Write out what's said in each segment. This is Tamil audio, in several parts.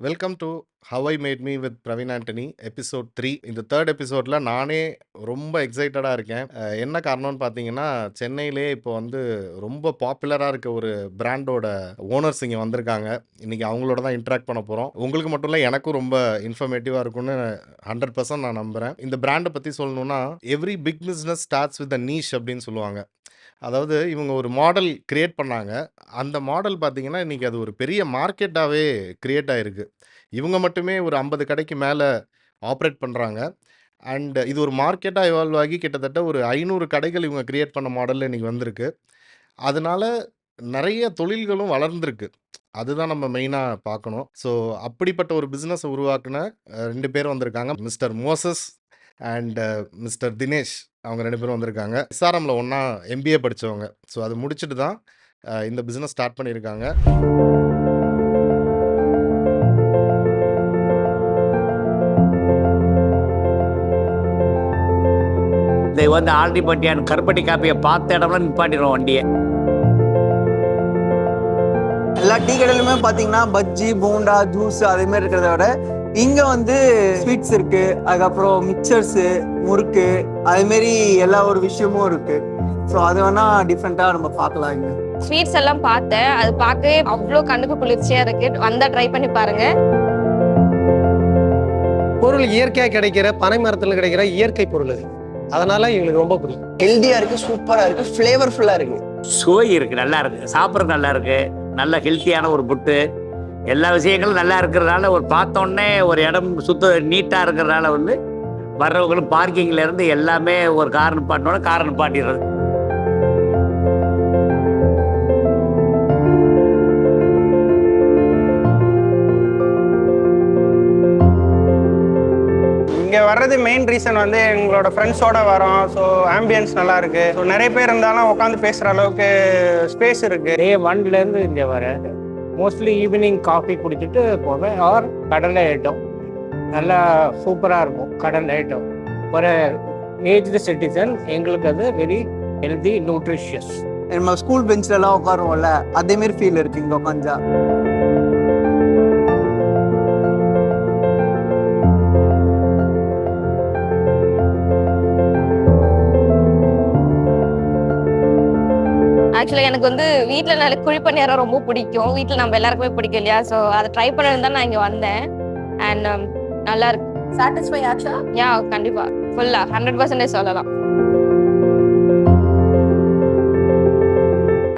Welcome to how I made me with Praveen Antony episode 3. இந்த தேர்ட் எபிசோடில் நானே ரொம்ப எக்ஸைட்டடாக இருக்கேன். என்ன காரணம்னு பார்த்தீங்கன்னா, சென்னையிலே இப்போ வந்து ரொம்ப பாப்புலராக இருக்க ஒரு பிராண்டோட ஓனர்ஸ் இங்கே வந்திருக்காங்க. இன்றைக்கி அவங்களோட தான் இன்ட்ராக்ட் பண்ண போகிறோம். உங்களுக்கு மட்டும் இல்லை, எனக்கும் ரொம்ப இன்ஃபர்மேட்டிவாக இருக்கும்னு 100% நான் நம்புகிறேன். இந்த பிராண்டை பற்றி சொல்லணுன்னா, every big business starts with a niche அப்படின்னு சொல்லுவாங்க. அதாவது இவங்க ஒரு மாடல் கிரியேட் பண்ணாங்க. அந்த மாடல் பார்த்தீங்கன்னா, இன்றைக்கி அது ஒரு பெரிய மார்க்கெட்டாகவே கிரியேட் ஆகிருக்கு. இவங்க மட்டுமே ஒரு 50 கடைக்கு மேலே ஆப்ரேட் பண்ணுறாங்க. அண்ட் இது ஒரு மார்க்கெட்டாக எவால்வ் ஆகி கிட்டத்தட்ட ஒரு 500 கடைகள் இவங்க கிரியேட் பண்ண மாடலில் இன்றைக்கி வந்திருக்கு. அதனால நிறைய தொழில்களும் வளர்ந்துருக்கு. அதுதான் நம்ம மெயினாக பார்க்கணும். ஸோ அப்படிப்பட்ட ஒரு பிஸ்னஸை உருவாக்குன 2 பேர் வந்திருக்காங்க. Mister Moses and mister Dinesh. அவங்க 2 பேரும் வந்திருக்காங்க. எஸ்ஆர்எம்ல ஒன்றா எம்பிஏ படித்தவங்க. ஸோ அது முடிச்சுட்டு தான் இந்த பிஸ்னஸ் ஸ்டார்ட் பண்ணியிருக்காங்க. இது வந்து ஆல்டிபட்டியான் கருப்பட்டி காப்பியை பார்த்த இடம்ல நிப்பாட்டிடுவோம் வண்டியை. எல்லா டீ கடையிலுமே பார்த்தீங்கன்னா பஜ்ஜி, போண்டா, ஜூஸ் அதே மாதிரி இருக்கிறத விட இங்கே வந்து ஸ்வீட்ஸ் இருக்கு, அதுக்கப்புறம் மிக்சர்ஸு, முறுக்கு அதேமாரி எல்லா ஒரு விஷயமும் இருக்கு. ஸோ அது வேணா டிஃப்ரெண்ட்டாக நம்ம பார்க்கலாம். இங்கே ஸ்வீட்ஸ் எல்லாம் பார்த்தேன். அது பார்க்கவே அவ்வளோ கண்ணுக்கு குளிர்ச்சியா இருக்கு. வந்தா ட்ரை பண்ணி பாருங்க. பொருள் இயற்கையாக கிடைக்கிற பனை மரத்தில் கிடைக்கிற இயற்கை பொருள் அது. அதனால எங்களுக்கு ரொம்ப பிடிக்கும். ஹெல்தியாக இருக்கு, சூப்பராக இருக்கு, ஃப்ளேவர்ஃபுல்லாக இருக்கு, சுவை இருக்கு, நல்லா இருக்கு, சாப்பிட்றது நல்லா இருக்கு, நல்ல ஹெல்த்தியான ஒரு புட்டு, எல்லா விஷயங்களும் நல்லா இருக்கிறதுனால ஒரு பார்த்தோன்னே ஒரு இடம் நீட்டாக இருக்கிறதுனால வந்து வர்றவங்களும் பார்க்கிங்ல இருந்து எல்லாமே ஒரு கார் நிப்பாட்டினோட காரை நிப்பாட்டிடுறது. இங்கே வர்றது மெயின் ரீசன் வந்து எங்களோட ஃப்ரெண்ட்ஸோட வரோம். ஸோ ஆம்பியன்ஸ் நல்லா இருக்கு. ஸோ நிறைய பேர் இருந்தாலும் உட்காந்து பேசுகிற அளவுக்கு ஸ்பேஸ் இருக்கு. டே 1லேருந்து இங்கே வரேன். மோஸ்ட்லி ஈவினிங் காஃபி குடிச்சிட்டு போவேன். ஆர் கடலை ஐட்டம் நல்லா சூப்பராக இருக்கும். கடலை ஐட்டம் ஒரு ஏஜ்டு சிட்டிசன் எங்களுக்கு அது வெரி ஹெல்தி, நியூட்ரிஷியஸ். நம்ம ஸ்கூல் பெஞ்சிலலாம் உட்காருவோம்ல, அதேமாரி ஃபீல் இருக்கு இங்கே உட்காந்தா. ஆக்சுவலாக எனக்கு வந்து வீட்டில் நல்ல குழிப்பணியாரம் ரொம்ப பிடிக்கும். வீட்டில் நம்ம எல்லாருக்குமே பிடிக்கும் இல்லையா? ஸோ அதை ட்ரை பண்ணது தான் நான் இங்கே வந்தேன். அண்ட் நல்லா இருக்கு. சாட்டிஸ்ஃபை ஆச்சா? யா, கண்டிப்பா ஃபுல்லா 100% சொல்லலாம்.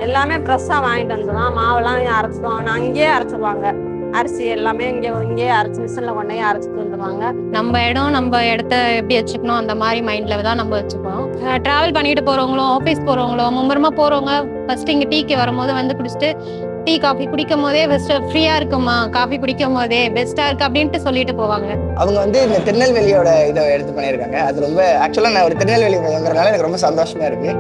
எல்லாமே ஃப்ரெஷ்ஷாக வாங்கிட்டு வந்துடும். மாவெல்லாம் அரைச்சிடுவோம். நான் அங்கேயே அரைச்சிடுவாங்க. அரிசி எல்லாமே இங்கேயே அரைச்சி மிஷினில் கொண்டே அரைச்சிட்டு வந்துடுவாங்க. நம்ம இடம், நம்ம இடத்த எப்படி வச்சுக்கணும் அந்த மாதிரி மைண்டில் தான் நம்ம வச்சுக்கணும். ட்ராவல் பண்ணிட்டு போகிறவங்களும், ஆஃபீஸ் போகிறவங்களும், மும்பரமாக போகிறவங்க ஃபஸ்ட்டு இங்கே டீக்கு வரும்போது வந்து குடிச்சிட்டு டீ காஃபி குடிக்கும் போதே ஃபஸ்ட்டு ஃப்ரீயாக இருக்குமா, காஃபி குடிக்கும் போதே பெஸ்ட்டாக இருக்குது அப்படின்ட்டு சொல்லிட்டு போவாங்க. அவங்க வந்து இந்த திருநெல்வேலியோட இதை எடுத்து பண்ணியிருக்காங்க. அது ரொம்ப ஆக்சுவலாக நான் ஒரு திருநெல்வேலி வாங்குறதுனால எனக்கு ரொம்ப சந்தோஷமாக இருக்குது.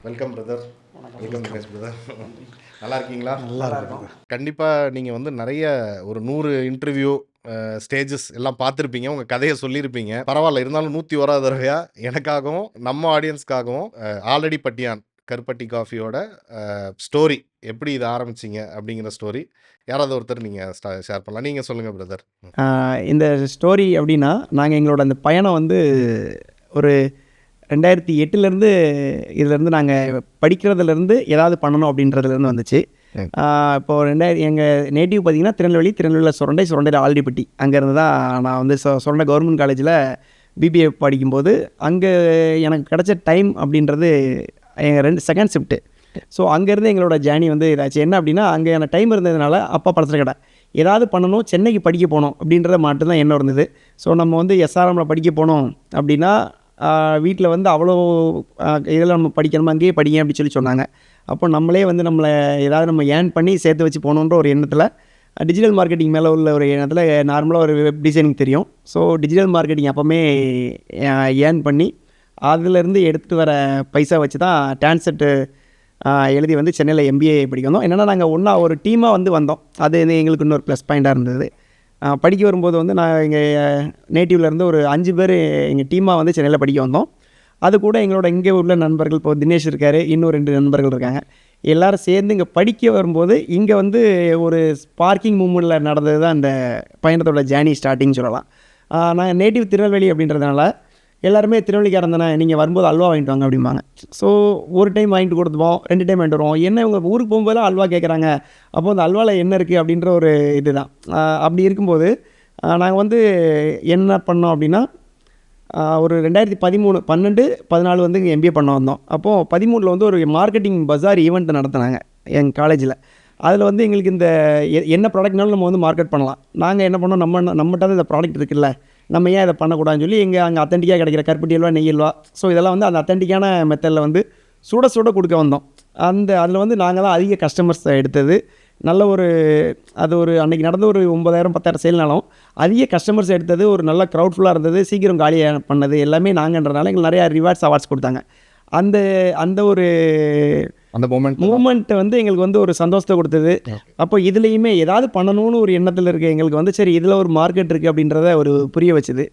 Welcome brother. Welcome Dinesh brother. நல்லா இருக்கீங்களா? நல்லா இருக்கும். கண்டிப்பாக நீங்கள் வந்து நிறைய ஒரு 100 இன்டர்வியூ ஸ்டேஜஸ் எல்லாம் பார்த்துருப்பீங்க. உங்கள் கதையை சொல்லியிருப்பீங்க. பரவாயில்ல, இருந்தாலும் 101 தடவையா எனக்காகவும் நம்ம ஆடியன்ஸ்க்காகவும் ஆல்ரெடி பட்டியான் கருப்பட்டி காஃபியோட ஸ்டோரி, எப்படி இதை ஆரம்பிச்சிங்க அப்படிங்கிற ஸ்டோரி யாராவது ஒருத்தர் நீங்கள் ஷேர் பண்ணலாம். நீங்கள் சொல்லுங்கள் பிரதர். இந்த ஸ்டோரி அப்படின்னா, நாங்கள் எங்களோட அந்த பயணம் வந்து ஒரு 2008 இதிலேருந்து நாங்கள் படிக்கிறதுலேருந்து ஏதாவது பண்ணணும் அப்படின்றதுலேருந்து வந்துச்சு. இப்போது எங்கள் நேட்டிவ் பார்த்திங்கன்னா திருநெல்வேலியில் சுரண்டையில் ஆல்டிப்பட்டி. அங்கேருந்து தான் நான் வந்து சுரண்டை கவர்மெண்ட் காலேஜில் பிபிஏ படிக்கும்போது அங்கே எனக்கு கிடச்ச டைம் அப்படின்றது எங்கள் செகண்ட் ஷிஃப்ட்டு. ஸோ அங்கேருந்து எங்களோட ஜேர்னி வந்து இதாச்சு. என்ன அப்படின்னா, அங்கே எனக்கு டைம் இருந்ததுனால அப்பா படத்தில் கடை ஏதாவது பண்ணணும், சென்னைக்கு படிக்க போகணும் அப்படின்றத மட்டும்தான் என்ன இருந்தது. ஸோ நம்ம வந்து எஸ்ஆர்எம்மில் படிக்க போனோம் அப்படின்னா வீட்டில் வந்து அவ்வளோ இதெல்லாம் நம்ம படிக்கணுமா, அங்கேயே படிங்க அப்படின்னு சொன்னாங்க. அப்போ நம்மளே வந்து நம்மளை ஏதாவது நம்ம ஏர்ன் பண்ணி சேர்த்து வச்சு போகணுன்ற ஒரு எண்ணத்தில், டிஜிட்டல் மார்க்கெட்டிங் மேலே உள்ள ஒரு எண்ணத்தில் நார்மலாக ஒரு வெப் டிசைனிங் தெரியும். ஸோ டிஜிட்டல் மார்க்கெட்டிங் அப்போவுமே ஏர்ன் பண்ணி அதிலேருந்து எடுத்துகிட்டு வர பைசா வச்சு தான் டான்செட்டு எழுதி வந்து சென்னையில் எம்பிஏ படிக்க வந்தோம். என்னென்னா, நாங்கள் ஒன்றா ஒரு டீமாக வந்து வந்தோம். அது எங்களுக்கு இன்னொரு ப்ளஸ் பாயிண்ட்டாக இருந்தது. படிக்க வரும்போது வந்து நான் எங்கள் நேட்டிவ்லேருந்து ஒரு 5 பேர் எங்கள் டீமாக வந்து சென்னையில் படிக்க வந்தோம். அது கூட எங்களோட இங்கே உள்ள நண்பர்கள், இப்போ தினேஷ் இருக்கார், இன்னும் 2 நண்பர்கள் இருக்காங்க. எல்லோரும் சேர்ந்து இங்கே படிக்க வரும்போது இங்கே வந்து ஒரு ஸ்பார்க்கிங் மூமெண்ட்டில் நடந்தது தான் இந்த பயணத்தோட ஜேர்னி ஸ்டார்டிங் சொல்லலாம். நான் நேட்டிவ் திருநெல்வேலி அப்படின்றதுனால எல்லாருமே திருநெல்வேலிக்காரன் தானே, நீங்கள் வரும்போது அல்வா வாங்கிட்டு வாங்க அப்படிம்பாங்க. ஸோ ஒரு டைம் வாங்கிட்டு கொடுத்துப்போம், 2 டைம் வாங்கிட்டு வருவோம். என்ன இவங்க ஊருக்கு போகும்போதெல்லாம் அல்வா கேட்குறாங்க, அப்போ அந்த அல்வாவில் என்ன இருக்குது அப்படின்ற ஒரு இதுதான். அப்படி இருக்கும்போது நாங்கள் வந்து என்ன பண்ணோம் அப்படின்னா, ஒரு 2013, 12, 14 வந்து இங்கே MBA பண்ண வந்தோம். அப்போது 13 வந்து ஒரு மார்க்கெட்டிங் பஜார் ஈவெண்ட் நடத்தினாங்க எங்கள் காலேஜில். அதில் வந்து எங்களுக்கு இந்த என்ன ப்ராடக்ட்னாலும் நம்ம வந்து மார்க்கெட் பண்ணலாம். நாங்கள் என்ன பண்ணோம், நம்மகிட்ட இந்த ப்ராடக்ட் இருக்குல்ல, நம்ம ஏன் இதை பண்ணக்கூடாதுன்னு சொல்லி அங்கே அத்தன்டிக்காக கிடைக்கிற கருப்பட்டி அல்வா, நெய் அல்வா, ஸோ இதெல்லாம் வந்து அந்த அத்தன்டிக்கான மெத்தடில் வந்து சுட சுட கொடுக்க வந்தோம். அதில் வந்து நாங்கள் தான் அதிக கஸ்டமர்ஸ் எடுத்தது. நல்ல அது ஒரு அன்றைக்கி நடந்த ஒரு 9,000 10,000 சேல்னாலும் அதிக கஸ்டமர்ஸ் எடுத்தது. ஒரு நல்ல க்ரௌட்ஃபுல்லாக இருந்தது. சீக்கிரம் காலியாக பண்ணது எல்லாமே நாங்கன்றனால எங்களுக்கு நிறையா ரிவார்ட்ஸ், அவார்ட்ஸ் கொடுத்தாங்க. அந்த ஒரு மூமெண்ட் வந்து எங்களுக்கு வந்து ஒரு சந்தோஷத்தை கொடுத்தது. அப்போ இதுலேயுமே ஏதாவது பண்ணணும்னு ஒரு எண்ணத்தில் இருக்க எங்களுக்கு வந்து சரி இதில் ஒரு மார்க்கெட் இருக்குது அப்படின்றத ஒரு புரிய வச்சுது.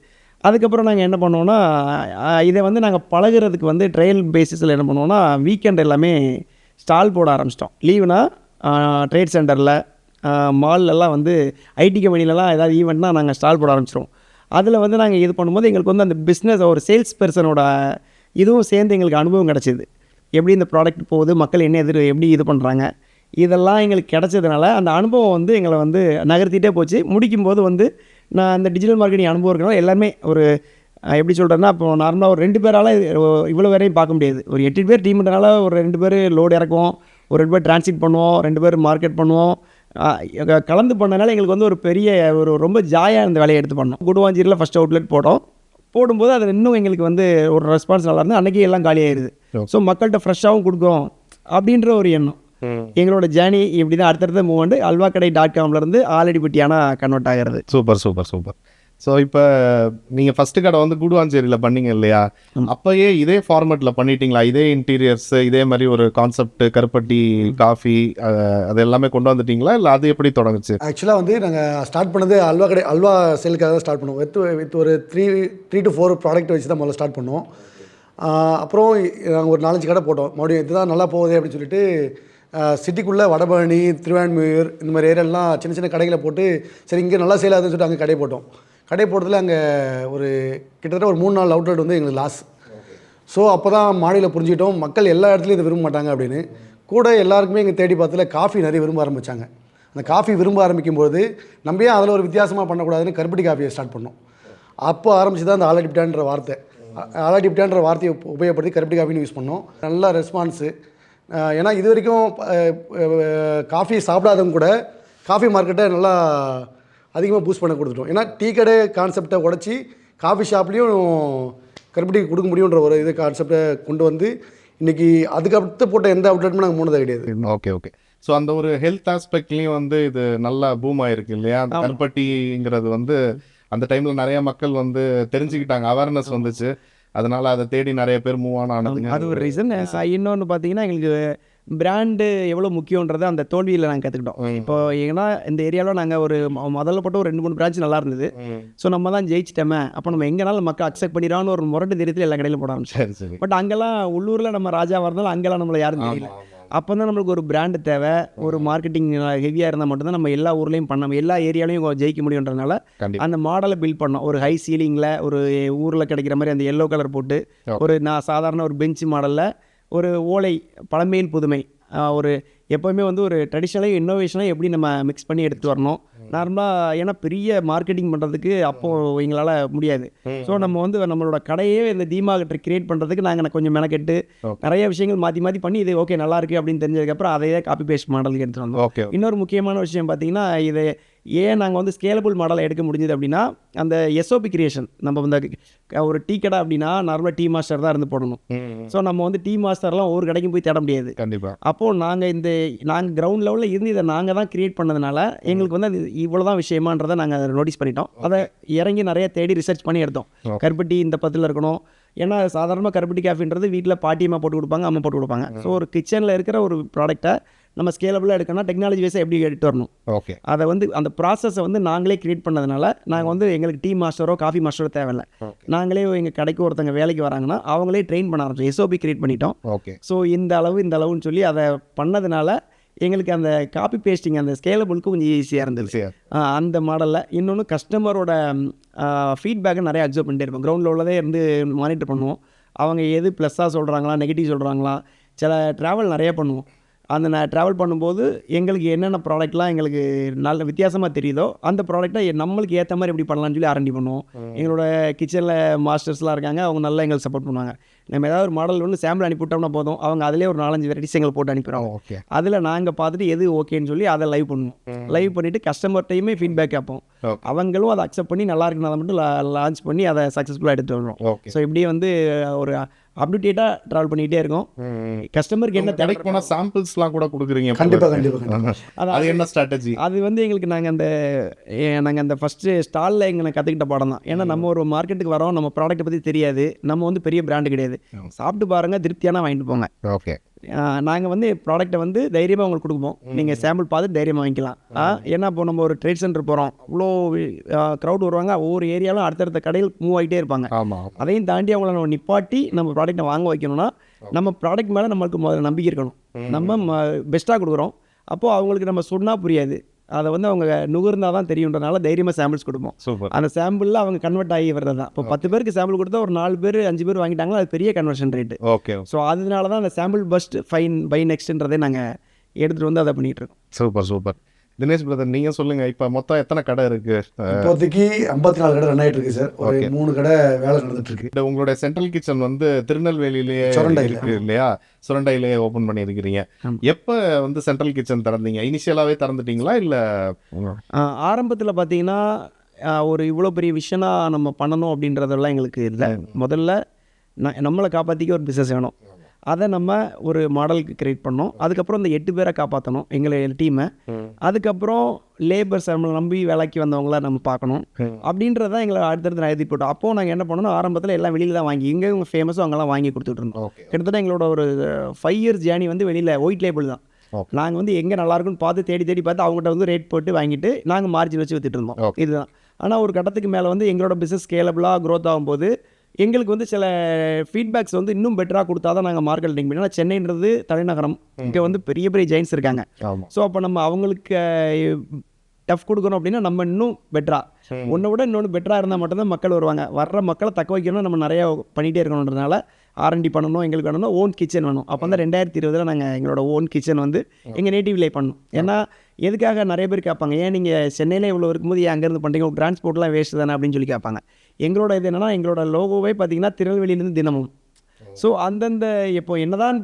அதுக்கப்புறம் நாங்கள் என்ன பண்ணோன்னா, இதை வந்து நாங்கள் பழகிறதுக்கு வந்து ட்ரையல் பேசிஸில் என்ன பண்ணுவோன்னா, வீக்கெண்ட் எல்லாமே ஸ்டால் போட ஆரம்பிச்சிட்டோம். லீவுனா ட்ரேட் சென்டரில், மால்லலாம் வந்து ஐடி கம்பெனிலலாம் ஏதாவது ஈவெண்ட்னா நாங்கள் ஸ்டால் போட ஆரம்பிச்சிடுவோம். அதில் வந்து நாங்கள் இது பண்ணும்போது எங்களுக்கு வந்து அந்த பிஸ்னஸ் ஒரு சேல்ஸ் பர்சனோட இதுவும் சேர்ந்து எங்களுக்கு அனுபவம் கிடச்சிது. எப்படி இந்த ப்ராடக்ட் போகுது, மக்கள் என்ன எப்படி இது பண்ணுறாங்க, இதெல்லாம் எங்களுக்கு கிடச்சதுனால அந்த அனுபவம் வந்து எங்களை வந்து நகர்த்திட்டே போச்சு. முடிக்கும்போது வந்து நான் அந்த டிஜிட்டல் மார்க்கெட்டிங் அனுபவம் இருக்கிறனால எல்லாருமே ஒரு எப்படி சொல்கிறேன்னா, இப்போ நார்மலாக ஒரு 2 பேரால் இவ்வளோ வேறையும் பார்க்க முடியாது. ஒரு 8 பேர் டீம்ன்றனால ஒரு 2 பேர் லோடு இறக்குவோம், ஒரு 2 பேர் டிரான்ஸ்லேட் பண்ணுவோம், 2 பேர் மார்க்கெட் பண்ணுவோம். கலந்து பண்ணனால எங்களுக்கு வந்து ஒரு பெரிய ரொம்ப ஜாயாக இந்த வேலையை எடுத்து பண்ணோம். குடுவாஞ்சேரியில் ஃபஸ்ட் அவுட்லெட் போடும்போது அது இன்னும் எங்களுக்கு வந்து ஒரு ரெஸ்பான்ஸ் நல்லா இருந்து அன்றைக்கி எல்லாம் காலியாகிடுது. ஸோ மக்கள்கிட்ட ஃப்ரெஷ்ஷாகவும் கொடுக்கும் அப்படின்ற ஒரு எண்ணம். எங்களோட ஜேர்னி இப்படி தான் அடுத்தடுத்த மூவ்மெண்ட் alvakadai.comலேருந்து ஆலடிப்பட்டியானா கன்வெர்ட் ஆகிறது. சூப்பர். ஸோ இப்போ நீங்கள் ஃபஸ்ட்டு கடை வந்து கூடுவாஞ்சேரியில் பண்ணீங்க இல்லையா, அப்போயே இதே ஃபார்மேட்டில் பண்ணிட்டீங்களா? இதே இன்டீரியர்ஸ், இதே மாதிரி ஒரு கான்செப்ட், கருப்பட்டி, காஃபி, அது எல்லாமே கொண்டு வந்துட்டீங்களா, இல்லை அது எப்படி தொடங்குச்சு? ஆக்சுவலாக வந்து நாங்கள் ஸ்டார்ட் பண்ணது அல்வா சேலுக்காக தான் ஸ்டார்ட் பண்ணுவோம். வித் ஒரு 3 to 4 ப்ராடக்ட் வச்சு தான் முதல்ல ஸ்டார்ட் பண்ணோம். அப்புறம் நாங்கள் ஒரு 4-5 கடை போட்டோம். மறுபடியும் இதுதான் நல்லா போகுது அப்படின்னு சொல்லிட்டு சிட்டிக்குள்ளே வடபழனி, திருவான்மையூர் இந்த மாதிரி ஏரியாலாம் சின்ன சின்ன கடைகளை போட்டு சரி இங்கே நல்லா சேல் ஆகுதுன்னு சொல்லிட்டு அங்கே கடை போட்டோம். கடை போட்டதில் அங்கே ஒரு கிட்டத்தட்ட ஒரு 3-4 அவுட்லெட் வந்து எங்களுக்கு லாஸ். ஸோ அப்போ தான் மாநில புரிஞ்சுக்கிட்டோம், மக்கள் எல்லா இடத்துலையும் இதை விரும்ப மாட்டாங்க அப்படின்னு. கூட எல்லாருக்குமே இங்கே தேடி பார்த்ததில் காஃபி நிறைய விரும்ப ஆரம்பித்தாங்க. அந்த காஃபி விரும்ப ஆரம்பிக்கும்போது நம்ம ஏன் அதில் ஒரு வித்தியாசமாக பண்ணக்கூடாதுன்னு கருப்பட்டி காஃபியை ஸ்டார்ட் பண்ணோம். அப்போ ஆரம்பிச்சு தான் அந்த ஆலடிப்டான்ற வார்த்தையை உபயோகப்படுத்தி கருப்பட்டி காஃபின்னு யூஸ் பண்ணோம். நல்ல ரெஸ்பான்ஸு. ஏன்னா இது வரைக்கும் காஃபி சாப்பிடாதவங்க கூட காஃபி மார்க்கெட்டை நல்லா அதிகமாக பூஸ்ட் பண்ண கொடுத்துட்டோம். ஏன்னா டீ கடை கான்செப்டை உடச்சி காஃபி ஷாப்லேயும் கருப்பட்டி கொடுக்க முடியுன்ற ஒரு இது கான்செப்டை கொண்டு வந்து இன்றைக்கி அதுக்கடுத்து போட்ட எந்த அவுட்லெட்டுமே நாங்கள் போனதே கிடையாது. ஓகே. ஸோ அந்த ஒரு ஹெல்த் ஆஸ்பெக்ட்லேயும் வந்து இது நல்லா பூம் ஆயிருக்கு இல்லையா? அந்த கருப்பட்டிங்கிறது வந்து அந்த டைமில் நிறைய மக்கள் வந்து தெரிஞ்சுக்கிட்டாங்க, அவேர்னஸ் வந்துச்சு. அதனால் அதை தேடி நிறைய பேர் மூவ் ஆனாங்க. அது ஒரு ரீசன். இன்னொன்று பார்த்தீங்கன்னா, எங்களுக்கு பிராண்டு எவ்வளோ முக்கியன்றதை அந்த தோல்வியில் நாங்கள் கற்றுக்கிட்டோம். இப்போ ஏன்னா இந்த ஏரியாவில் நாங்கள் ஒரு முதல்ல போட்டு ஒரு 2-3 பிரான்ச் நல்லா இருந்தது. ஸோ நம்ம தான் ஜெயிச்சிட்டோமே, அப்போ நம்ம எங்கேனாலும் மக்கள் அக்செப்ட் பண்ணிடுறான்னு ஒரு முரட்டு தைரியத்தில் எல்லா கடையிலும் போட ஆரம்பிச்சோம். பட் அங்கெல்லாம் உள்ளூரில் நம்ம ராஜாவாக இருந்தாலும் அங்கெல்லாம் நம்மளை யாரும் தெரியல. அப்போ தான் நம்மளுக்கு ஒரு பிராண்டு தேவை, ஒரு மார்க்கெட்டிங் ஹெவியாக இருந்தால் மட்டும்தான் நம்ம எல்லா ஊர்லேயும் பண்ண எல்லா ஏரியாலையும் ஜெயிக்க முடியுன்றதுனால அந்த மாடலை பில்ட் பண்ணோம். ஒரு ஹை சீலிங்கில் ஒரு ஊரில் கிடைக்கிற மாதிரி அந்த எல்லோ கலர் போட்டு ஒரு சாதாரண ஒரு பெஞ்ச் மாடலில் ஒரு ஓலை, பழமையில் புதுமை, ஒரு எப்போவுமே வந்து ஒரு ட்ரெடிஷ்னலாக இன்னோவேஷனாக எப்படி நம்ம மிக்ஸ் பண்ணி எடுத்து வரணும். நார்மலாக ஏன்னா பெரிய மார்க்கெட்டிங் பண்ணுறதுக்கு அப்போது எங்களால் முடியாது. ஸோ நம்ம வந்து நம்மளோட கடையே இந்த தீமாகட்டை கிரியேட் பண்ணுறதுக்கு நாங்கள் கொஞ்சம் மெனக்கெட்டு நிறைய விஷயங்கள் மாற்றி பண்ணி இது ஓகே நல்லா இருக்குது அப்படின்னு தெரிஞ்சதுக்கப்புறம் அதையே காப்பி பேஸ்ட் மாடலுக்கு எடுத்துகிட்டு வந்தோம். இன்னொரு முக்கியமான விஷயம் பார்த்தீங்கன்னா, இதை ஏன் நாங்கள் வந்து ஸ்கேலபிள் மாடலை எடுக்க முடிஞ்சது அப்படின்னா, அந்த எஸ்ஓபி கிரியேஷன். நம்ம வந்து ஒரு டீ கடை அப்படின்னா நார்மலாக டீ மாஸ்டர் தான் இருந்து போடணும். ஸோ நம்ம வந்து டீ மாஸ்டர்லாம் ஒவ்வொரு கடைக்கும் போய் தேட முடியாது. கண்டிப்பாக. அப்போது நாங்கள் கிரவுண்ட் லெவலில் இருந்து இதை நாங்கள் தான் கிரியேட் பண்ணதுனால எங்களுக்கு வந்து அது இவ்வளோ தான் விஷயமான்றதை நாங்கள் நோட்டீஸ் பண்ணிட்டோம். அதை இறங்கி நிறைய தேடி ரிசர்ச் பண்ணி எடுத்தோம். கருப்பட்டி இந்த பத்தில் இருக்கணும். ஏன்னா சாதாரணமாக கருப்பட்டி காஃபின்றது வீட்டில் பாட்டியம்மா போட்டு கொடுப்பாங்க, அம்மா போட்டு கொடுப்பாங்க. ஸோ ஒரு கிச்சனில் இருக்கிற ஒரு ப்ராடக்டை நம்ம ஸ்கேலபிளாக எடுக்கணும்னா டெக்னாலஜி வைஸாக எப்படி எடுத்து வரணும், ஓகே. அதை வந்து அந்த ப்ராசஸை வந்து நாங்களே க்ரியேட் பண்ணதுனால நாங்கள் வந்து எங்களுக்கு டீ மாஸ்டரோ காஃபி மாஸ்டரோ தேவையில்லை. நாங்களே எங்கள் கடைக்கு ஒருத்தங்க வேலைக்கு வராங்கன்னா அவங்களே ட்ரெயின் பண்ண ஆரம்பிச்சோம், எஸ்ஓபி க்ரியேட் பண்ணிட்டோம். ஓகே. ஸோ இந்த அளவுன்னு சொல்லி அதை பண்ணதுனால எங்களுக்கு அந்த காப்பி பேஸ்டிங் அந்த ஸ்கேலபிளுக்கு கொஞ்சம் ஈஸியாக இருந்துச்சு. அந்த மாடலில் இன்னொன்று கஸ்டமரோட ஃபீட்பேக்கை நிறைய அப்சர்வ் பண்ணிட்டே இருப்போம். கிரவுண்டில் உள்ளதே இருந்து மானிட்டர் பண்ணுவோம். அவங்க எது ப்ளஸ்ஸாக சொல்கிறாங்களா நெகட்டிவ் சொல்கிறாங்களா. சில ட்ராவல் நிறைய பண்ணுவோம். அந்த ட்ராவல் பண்ணும்போது எங்களுக்கு என்னென்ன ப்ராடக்ட்லாம் எங்களுக்கு நல்ல வித்தியாசமாக தெரியுதோ அந்த ப்ராடக்ட்டை நம்மளுக்கு ஏற்ற மாதிரி எப்படி பண்ணலாம்னு சொல்லி ஆரண்டி பண்ணுவோம். எங்களோட கிச்சனில் மாஸ்டர்ஸ்லாம் இருக்காங்க, அவங்க நல்லா எங்களுக்கு சப்போர்ட் பண்ணுவாங்க. நம்ம ஏதாவது ஒரு மாடல் ஒன்று சாம்பிள் அனுப்பிவிட்டோம்னா போதும், அவங்க அதிலே ஒரு 4-5 வெரைட்டிஸ் எங்களுக்கு போட்டு அனுப்பிடுவாங்க. ஓகே. அதில் நாங்கள் பார்த்துட்டு எது ஓகேன்னு சொல்லி அதை லைவ் பண்ணுவோம். லைவ் பண்ணிவிட்டு கஸ்டமர்ட்டையுமே ஃபீட்பேக் கேட்போம். அவங்களும் அதை அக்செப்ட் பண்ணி நல்லா இருக்குனால மட்டும் லான்ச் பண்ணி அதை சக்ஸஸ்ஃபுல்லாக எடுத்து வருவோம். ஓகே. ஸோ இப்படியே வந்து ஒரு அப்டேட்டாக ட்ராவல் பண்ணிகிட்டே இருக்கோம். கஸ்டமருக்கு என்ன கடைக்கு போனால் சாம்பிள்ஸ்லாம் கூட கொடுக்குறீங்க. கண்டிப்பாக. அது என்ன ஸ்ட்ராட்டஜி? அது வந்து எங்களுக்கு நாங்கள் அந்த ஃபஸ்ட்டு ஸ்டாலில் எங்களுக்கு கற்றுக்கிட்ட பாடம் தான். ஏன்னா நம்ம ஒரு மார்க்கெட்டுக்கு வரோம், நம்ம ப்ராடக்ட்டை பற்றி தெரியாது, நம்ம வந்து பெரிய பிராண்டு கிடையாது. சாப்பிட்டு பாருங்கள், திருப்தியான வாங்கிட்டு போங்க. ஓகே. நாங்கள் வந்து ப்ராடக்ட்டை வந்து தைரியமாக உங்களுக்கு கொடுப்போம். நீங்கள் சாம்பிள் பார்த்து தைரியமாக வாங்கிக்கலாம். ஏன்னா இப்போ நம்ம ஒரு ட்ரேட் சென்டர் போகிறோம், அவ்வளோ க்ரௌட் வருவாங்க, ஒவ்வொரு ஏரியாலும் அடுத்தடுத்த கடையில் மூவ் ஆகிட்டே இருப்பாங்க. ஆமாம். அதையும் தாண்டி அவங்கள நம்ம நிப்பாட்டி நம்ம ப்ராடக்ட்டை வாங்க வைக்கணும்னா நம்ம ப்ராடக்ட் மேலே நம்மளுக்கு முதல்ல நம்பிக்கை இருக்கணும். நம்ம பெஸ்ட்டாக கொடுக்குறோம், அப்போது அவங்களுக்கு நம்ம சொன்னால் புரியாது, அதை வந்து அவங்க நுகர்ந்தால் தான் தெரியுன்றனால தைரியமாக சாம்பிள்ஸ் கொடுப்போம். சூப்பர். அந்த சாம்பிளில் அவங்க கன்வெர்ட் ஆகி வர்றது தான். இப்போ 10 பேருக்கு சாம்பிள் கொடுத்தா ஒரு 4 பேர் 5 பேர் வாங்கிட்டாங்களா, அது பெரிய கன்வர்ஷன் ரேட்டு. ஓகே. ஸோ அதனால தான் அந்த சாம்பிள் பஸ்ட் ஃபைன் பை நெக்ஸ்ட்ன்றதே நாங்கள் எடுத்துகிட்டு வந்து அதை பண்ணிகிட்டு இருக்கோம். Super super. தினேஷ் பிரதர், நீங்கள் சொல்லுங்கள், இப்போ மொத்தம் எத்தனை கடை இருக்குது? இப்போதைக்கு 54 கடை ரன் ஆகிட்டு இருக்கு சார். ஒரு 3 கடை வேலை நடந்துட்டு இருக்கு. உங்களுடைய சென்ட்ரல் கிச்சன் வந்து திருநெல்வேலியிலேயே இருக்கு இல்லையா? சுரண்டையிலேயே ஓப்பன் பண்ணியிருக்கிறீங்க. எப்போ வந்து சென்ட்ரல் கிச்சன் திறந்தீங்க? இனிஷியலாகவே திறந்துட்டீங்களா இல்லை? ஆரம்பத்தில் பார்த்தீங்கன்னா ஒரு இவ்வளோ பெரிய விஷயம்னா நம்ம பண்ணணும் அப்படின்றதெல்லாம் எங்களுக்கு இல்லை. முதல்ல நம்மளை காப்பாற்றிக்க ஒரு பிஸ்னஸ் வேணும், அதை நம்ம ஒரு மாடலுக்கு கிரியேட் பண்ணோம். அதுக்கப்புறம் இந்த 8 பேரை காப்பாற்றணும், எங்களை டீமை. அதுக்கப்புறம் லேபர்ஸ் நம்மளை நம்பி வேலைக்கு வந்தவங்கள நம்ம பார்க்கணும். அப்படின்றதான் எங்களை அடுத்தடுத்து எழுதி போட்டோம். அப்போது நாங்கள் என்ன பண்ணோம், ஆரம்பத்தில் எல்லாம் வெளியில் தான் வாங்கி, இங்கே இவங்க ஃபேமஸும் அங்கெல்லாம் வாங்கி கொடுத்துட்டு இருந்தோம். கிட்டத்தட்ட எங்களோட ஒரு 5 இயர்ஸ் ஜேர்னி வந்து வெளியில் ஒயிட் லேபிள் தான். நாங்கள் வந்து எங்கே நல்லாயிருக்குன்னு பார்த்து தேடி பார்த்து அவங்ககிட்ட வந்து ரேட் போட்டு வாங்கிட்டு நாங்கள் மார்ஜின் வச்சு விற்றுட்டு இருந்தோம். இதுதான். ஆனால் ஒரு கட்டத்துக்கு மேலே வந்து எங்களோட பிஸ்னஸ் ஸ்கேலபிளாக க்ரோத் ஆகும்போது எங்களுக்கு வந்து சில ஃபீட்பேக்ஸ் வந்து இன்னும் பெட்டராக கொடுத்தா தான் நாங்கள் மார்க்கெட்டிங் பண்ணி. ஏன்னா சென்னைன்றது தலைநகரம், இங்கே வந்து பெரிய பெரிய ஜெயின்ஸ் இருக்காங்க. ஸோ அப்போ நம்ம அவங்களுக்கு டஃப் கொடுக்கணும் அப்படின்னா நம்ம இன்னும் பெட்டராக, ஒன்றை விட இன்னொன்று பெட்டராக இருந்தால் மட்டும்தான் மக்கள் வருவாங்க. வர்ற மக்களை தக்க வைக்கணும்னா நம்ம நிறையா பண்ணிகிட்டே இருக்கணுன்றதுனால R&D பண்ணணும், எங்களுக்கு வேணும்னா ஓன் கிச்சன் வேணும். அப்போ வந்து 2020 நாங்கள் எங்களோட ஓன் கிச்சன் வந்து எங்கள் நேட்டிவ்லே பண்ணோம். ஏன்னா எதுக்காக நிறைய பேர் கேட்பாங்க, ஏன் நீங்கள் சென்னையில் இவ்வளோ இருக்கும்போது ஏன் அங்கேருந்து பண்ணுறீங்க, ஒரு டிரான்ஸ்போர்ட்லாம் வேஸ்ட் தானே அப்படின்னு சொல்லி கேட்பாங்க. எங்களோட இது என்னென்னா, எங்களோட லோகோவே பார்த்தீங்கன்னா திருநெல்வேலியிலேருந்து தினமும். ஸோ அந்தந்த இப்போ என்னதான்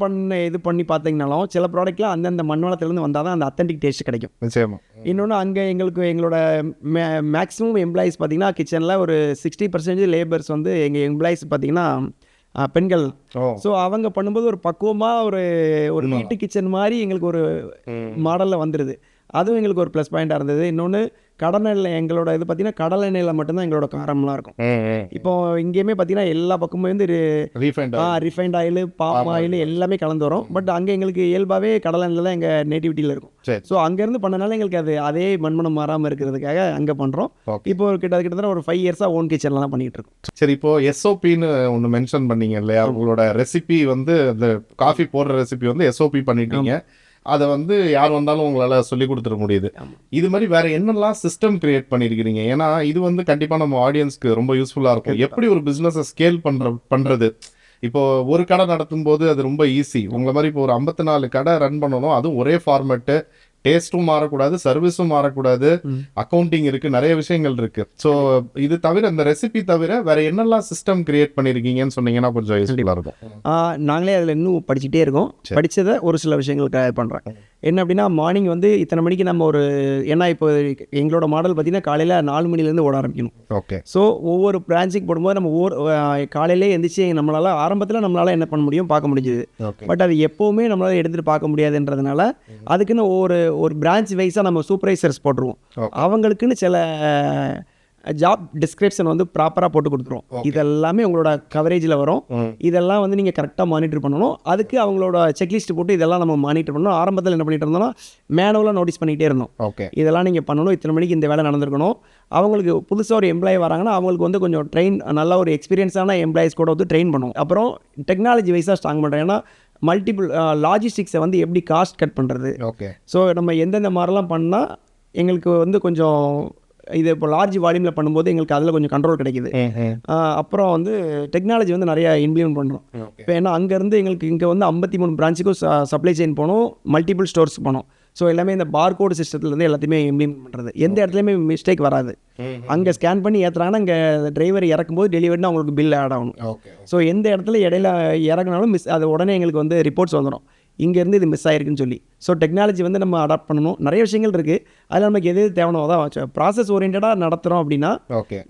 பண்ணி பார்த்தீங்கனாலும் சில ப்ராடக்ட்லாம் அந்தந்த மண்வளத்துலேருந்து வந்தால் தான் அந்த அத்தன்டிக் டேஸ்ட் கிடைக்கும். நிச்சயமா. இன்னொன்று அங்கே எங்களோட மேக்ஸிமம் எம்ப்ளாயிஸ் பார்த்தீங்கன்னா கிச்சனில் ஒரு 60% லேபர்ஸ் வந்து எங்கள் எம்ப்ளாயிஸ் பார்த்தீங்கன்னா பெண்கள். ஸோ அவங்க பண்ணும்போது ஒரு பக்குவமாக ஒரு வீட்டு கிச்சன் மாதிரி எங்களுக்கு ஒரு மாடலில் வந்துடுது. அதுவும் எங்களுக்கு ஒரு ப்ளஸ் பாயிண்டாக இருந்தது. இன்னொன்று கடலெண்ணெய், எங்களோட இது பார்த்தீங்கன்னா கடல் எண்ணெயில் மட்டும்தான் எங்களோட காரம்லாம் இருக்கும். இப்போ இங்கேயுமே பார்த்தீங்கன்னா எல்லா பக்கமும் வந்து ரிஃபைண்ட் ஆயில், பாம் ஆயில் எல்லாமே கலந்து வரும். பட் அங்கே எங்களுக்கு இயல்பாகவே கடல் எண்ணெயில் தான் எங்கள் நேட்டிவிட்டியில் இருக்கும். ஸோ அங்கேருந்து பண்ணனால எங்களுக்கு அதே மண்மனம் மாறாமல் இருக்கிறதுக்காக அங்கே பண்ணுறோம். இப்போ கிட்டத்தட்ட ஒரு 5 இயர்ஸாக ஓன் கிச்சனில் தான் பண்ணிகிட்டு இருக்கோம். சரி, இப்போ SOPன்னு ஒன்று மென்ஷன் பண்ணீங்க இல்லையா? உங்களோட ரெசிபி வந்து இந்த காஃபி போடுற ரெசிபி வந்து SOP பண்ணிட்டீங்க. அதை வந்து யார் வந்தாலும் உங்களால் சொல்லி கொடுத்துட முடியுது. இது மாதிரி வேற என்னெல்லாம் சிஸ்டம் கிரியேட் பண்ணியிருக்கிறீங்க? ஏன்னா இது வந்து கண்டிப்பாக நம்ம ஆடியன்ஸ்க்கு ரொம்ப யூஸ்ஃபுல்லாக இருக்கும். எப்படி ஒரு பிஸ்னஸை ஸ்கேல் பண்ணுறது? இப்போ ஒரு கடை நடத்தும் போது அது ரொம்ப ஈஸி. உங்களை மாதிரி இப்போ ஒரு 54 கடை ரன் பண்ணணும், அதுவும் ஒரே ஃபார்மேட்டு, டேஸ்ட்டும் மாறக்கூடாது, சர்வீஸும் மாறக்கூடாது, அக்கௌண்டிங் இருக்குது, நிறைய விஷயங்கள் இருக்குது. ஸோ இது தவிர, இந்த ரெசிபி தவிர வேறு என்னெல்லாம் சிஸ்டம் கிரியேட் பண்ணியிருக்கீங்கன்னு சொன்னீங்கன்னா கொஞ்சம் யூஸ்ஃபுல்லாக இருக்கும். நாங்களே அதில் இன்னும் படிச்சுட்டே இருக்கோம். படித்ததை ஒரு சில விஷயங்களுக்கு பண்ணுறேன். என்ன அப்படின்னா, மார்னிங் வந்து இத்தனை மணிக்கு நம்ம ஏன்னா இப்போ எங்களோட மாடல் பார்த்திங்கன்னா காலையில் 4 மணிலேருந்து ஓட ஆரம்பிக்கணும். ஓகே. ஸோ ஒவ்வொரு பிரான்ச்சுக்கு போடும்போது நம்ம காலையிலே எந்திரிச்சு ஆரம்பத்தில் நம்மளால் என்ன பண்ண முடியும், பார்க்க முடிஞ்சுது. பட் அது எப்போவுமே நம்மளால் எடுத்துகிட்டு பார்க்க முடியாதுன்றதுனால அதுக்குன்னு ஒரு பிரான்ச் வைஸாக நம்ம சூப்பர்வைசர்ஸ் போட்டுருவோம். அவங்களுக்குன்னு சில ஜாப் டிஸ்கிரிப்ஷன் வந்து ப்ராப்பராக போட்டு கொடுத்துருவோம். இதெல்லாமே உங்களோட கவரேஜில் வரும். இதெல்லாம் வந்து நீங்கள் கரெக்டாக மானிட்டர் பண்ணணும். அதுக்கு அவங்களோட செக்லிஸ்ட் போட்டு இதெல்லாம் நம்ம மானிட்டர் பண்ணணும். ஆரம்பத்தில் என்ன பண்ணிட்டு இருந்தோம்னா மேனுவலாக நோட்டீஸ் பண்ணிகிட்டே இருந்தோம். இதெல்லாம் நீங்கள் பண்ணணும், இத்தனை மணிக்கு இந்த வேலை நடந்திருக்கணும். அவங்களுக்கு புதுசாக ஒரு எம்ப்ளாயி வராங்கன்னா அவங்களுக்கு வந்து கொஞ்சம் நல்ல ஒரு எக்ஸ்பீரியன்ஸான எம்ப்ளாயிஸ் கூட வந்து ட்ரெயின் பண்ணுவோம். அப்புறம் டெக்னாலஜி வைஸாக ஸ்ட்ராங் பண்ணுறேன். ஏன்னா மல்டிபிள் லாஜிஸ்டிக்ஸை வந்து எப்படி காஸ்ட் கட் பண்ணுறது. ஸோ நம்ம எந்தெந்த மாதிரிலாம் பண்ணால் எங்களுக்கு வந்து கொஞ்சம் இது இப்போ லார்ஜ் வால்யூமில் பண்ணும்போது எங்களுக்கு அதில் கொஞ்சம் கண்ட்ரோல் கிடைக்குது. அப்புறம் வந்து டெக்னாலஜி வந்து நிறையா இம்ப்ளிமெண்ட் பண்ணுறோம். இப்போ ஏன்னா அங்கேருந்து எங்களுக்கு இங்கே வந்து 53 பிரான்ச்சுக்கும் சப்ளை செயின் போனோம், மல்டிபிள் ஸ்டோர்ஸ் போனோம். ஸோ எல்லாமே இந்த பார்கோடு சிஸ்டத்துலேருந்து எல்லாத்தையுமே இம்ப்ளிமெண்ட் பண்ணுறது. எந்த இடத்துலையுமே மிஸ்டேக் வராது. அங்கே ஸ்கேன் பண்ணி ஏற்றுறாங்கன்னா இங்கே டிரைவர் இறக்கும்போது டெலிவரினா அவங்களுக்கு பில் ஆட் ஆகணும். ஸோ எந்த இடத்துல இடையில இறங்கினாலும் அது உடனே எங்களுக்கு வந்து ரிப்போர்ட்ஸ் வந்துடும், இங்கேருந்து இது மிஸ் ஆகிருக்குன்னு சொல்லி. ஸோ டெக்னாலஜி வந்து நம்ம அடாப்ட் பண்ணணும். நிறைய விஷயங்கள் இருக்குது. அதில் நமக்கு எது தேவைனோ தான் ப்ராசஸ் ஓரியன்டாக நடத்துகிறோம் அப்படின்னா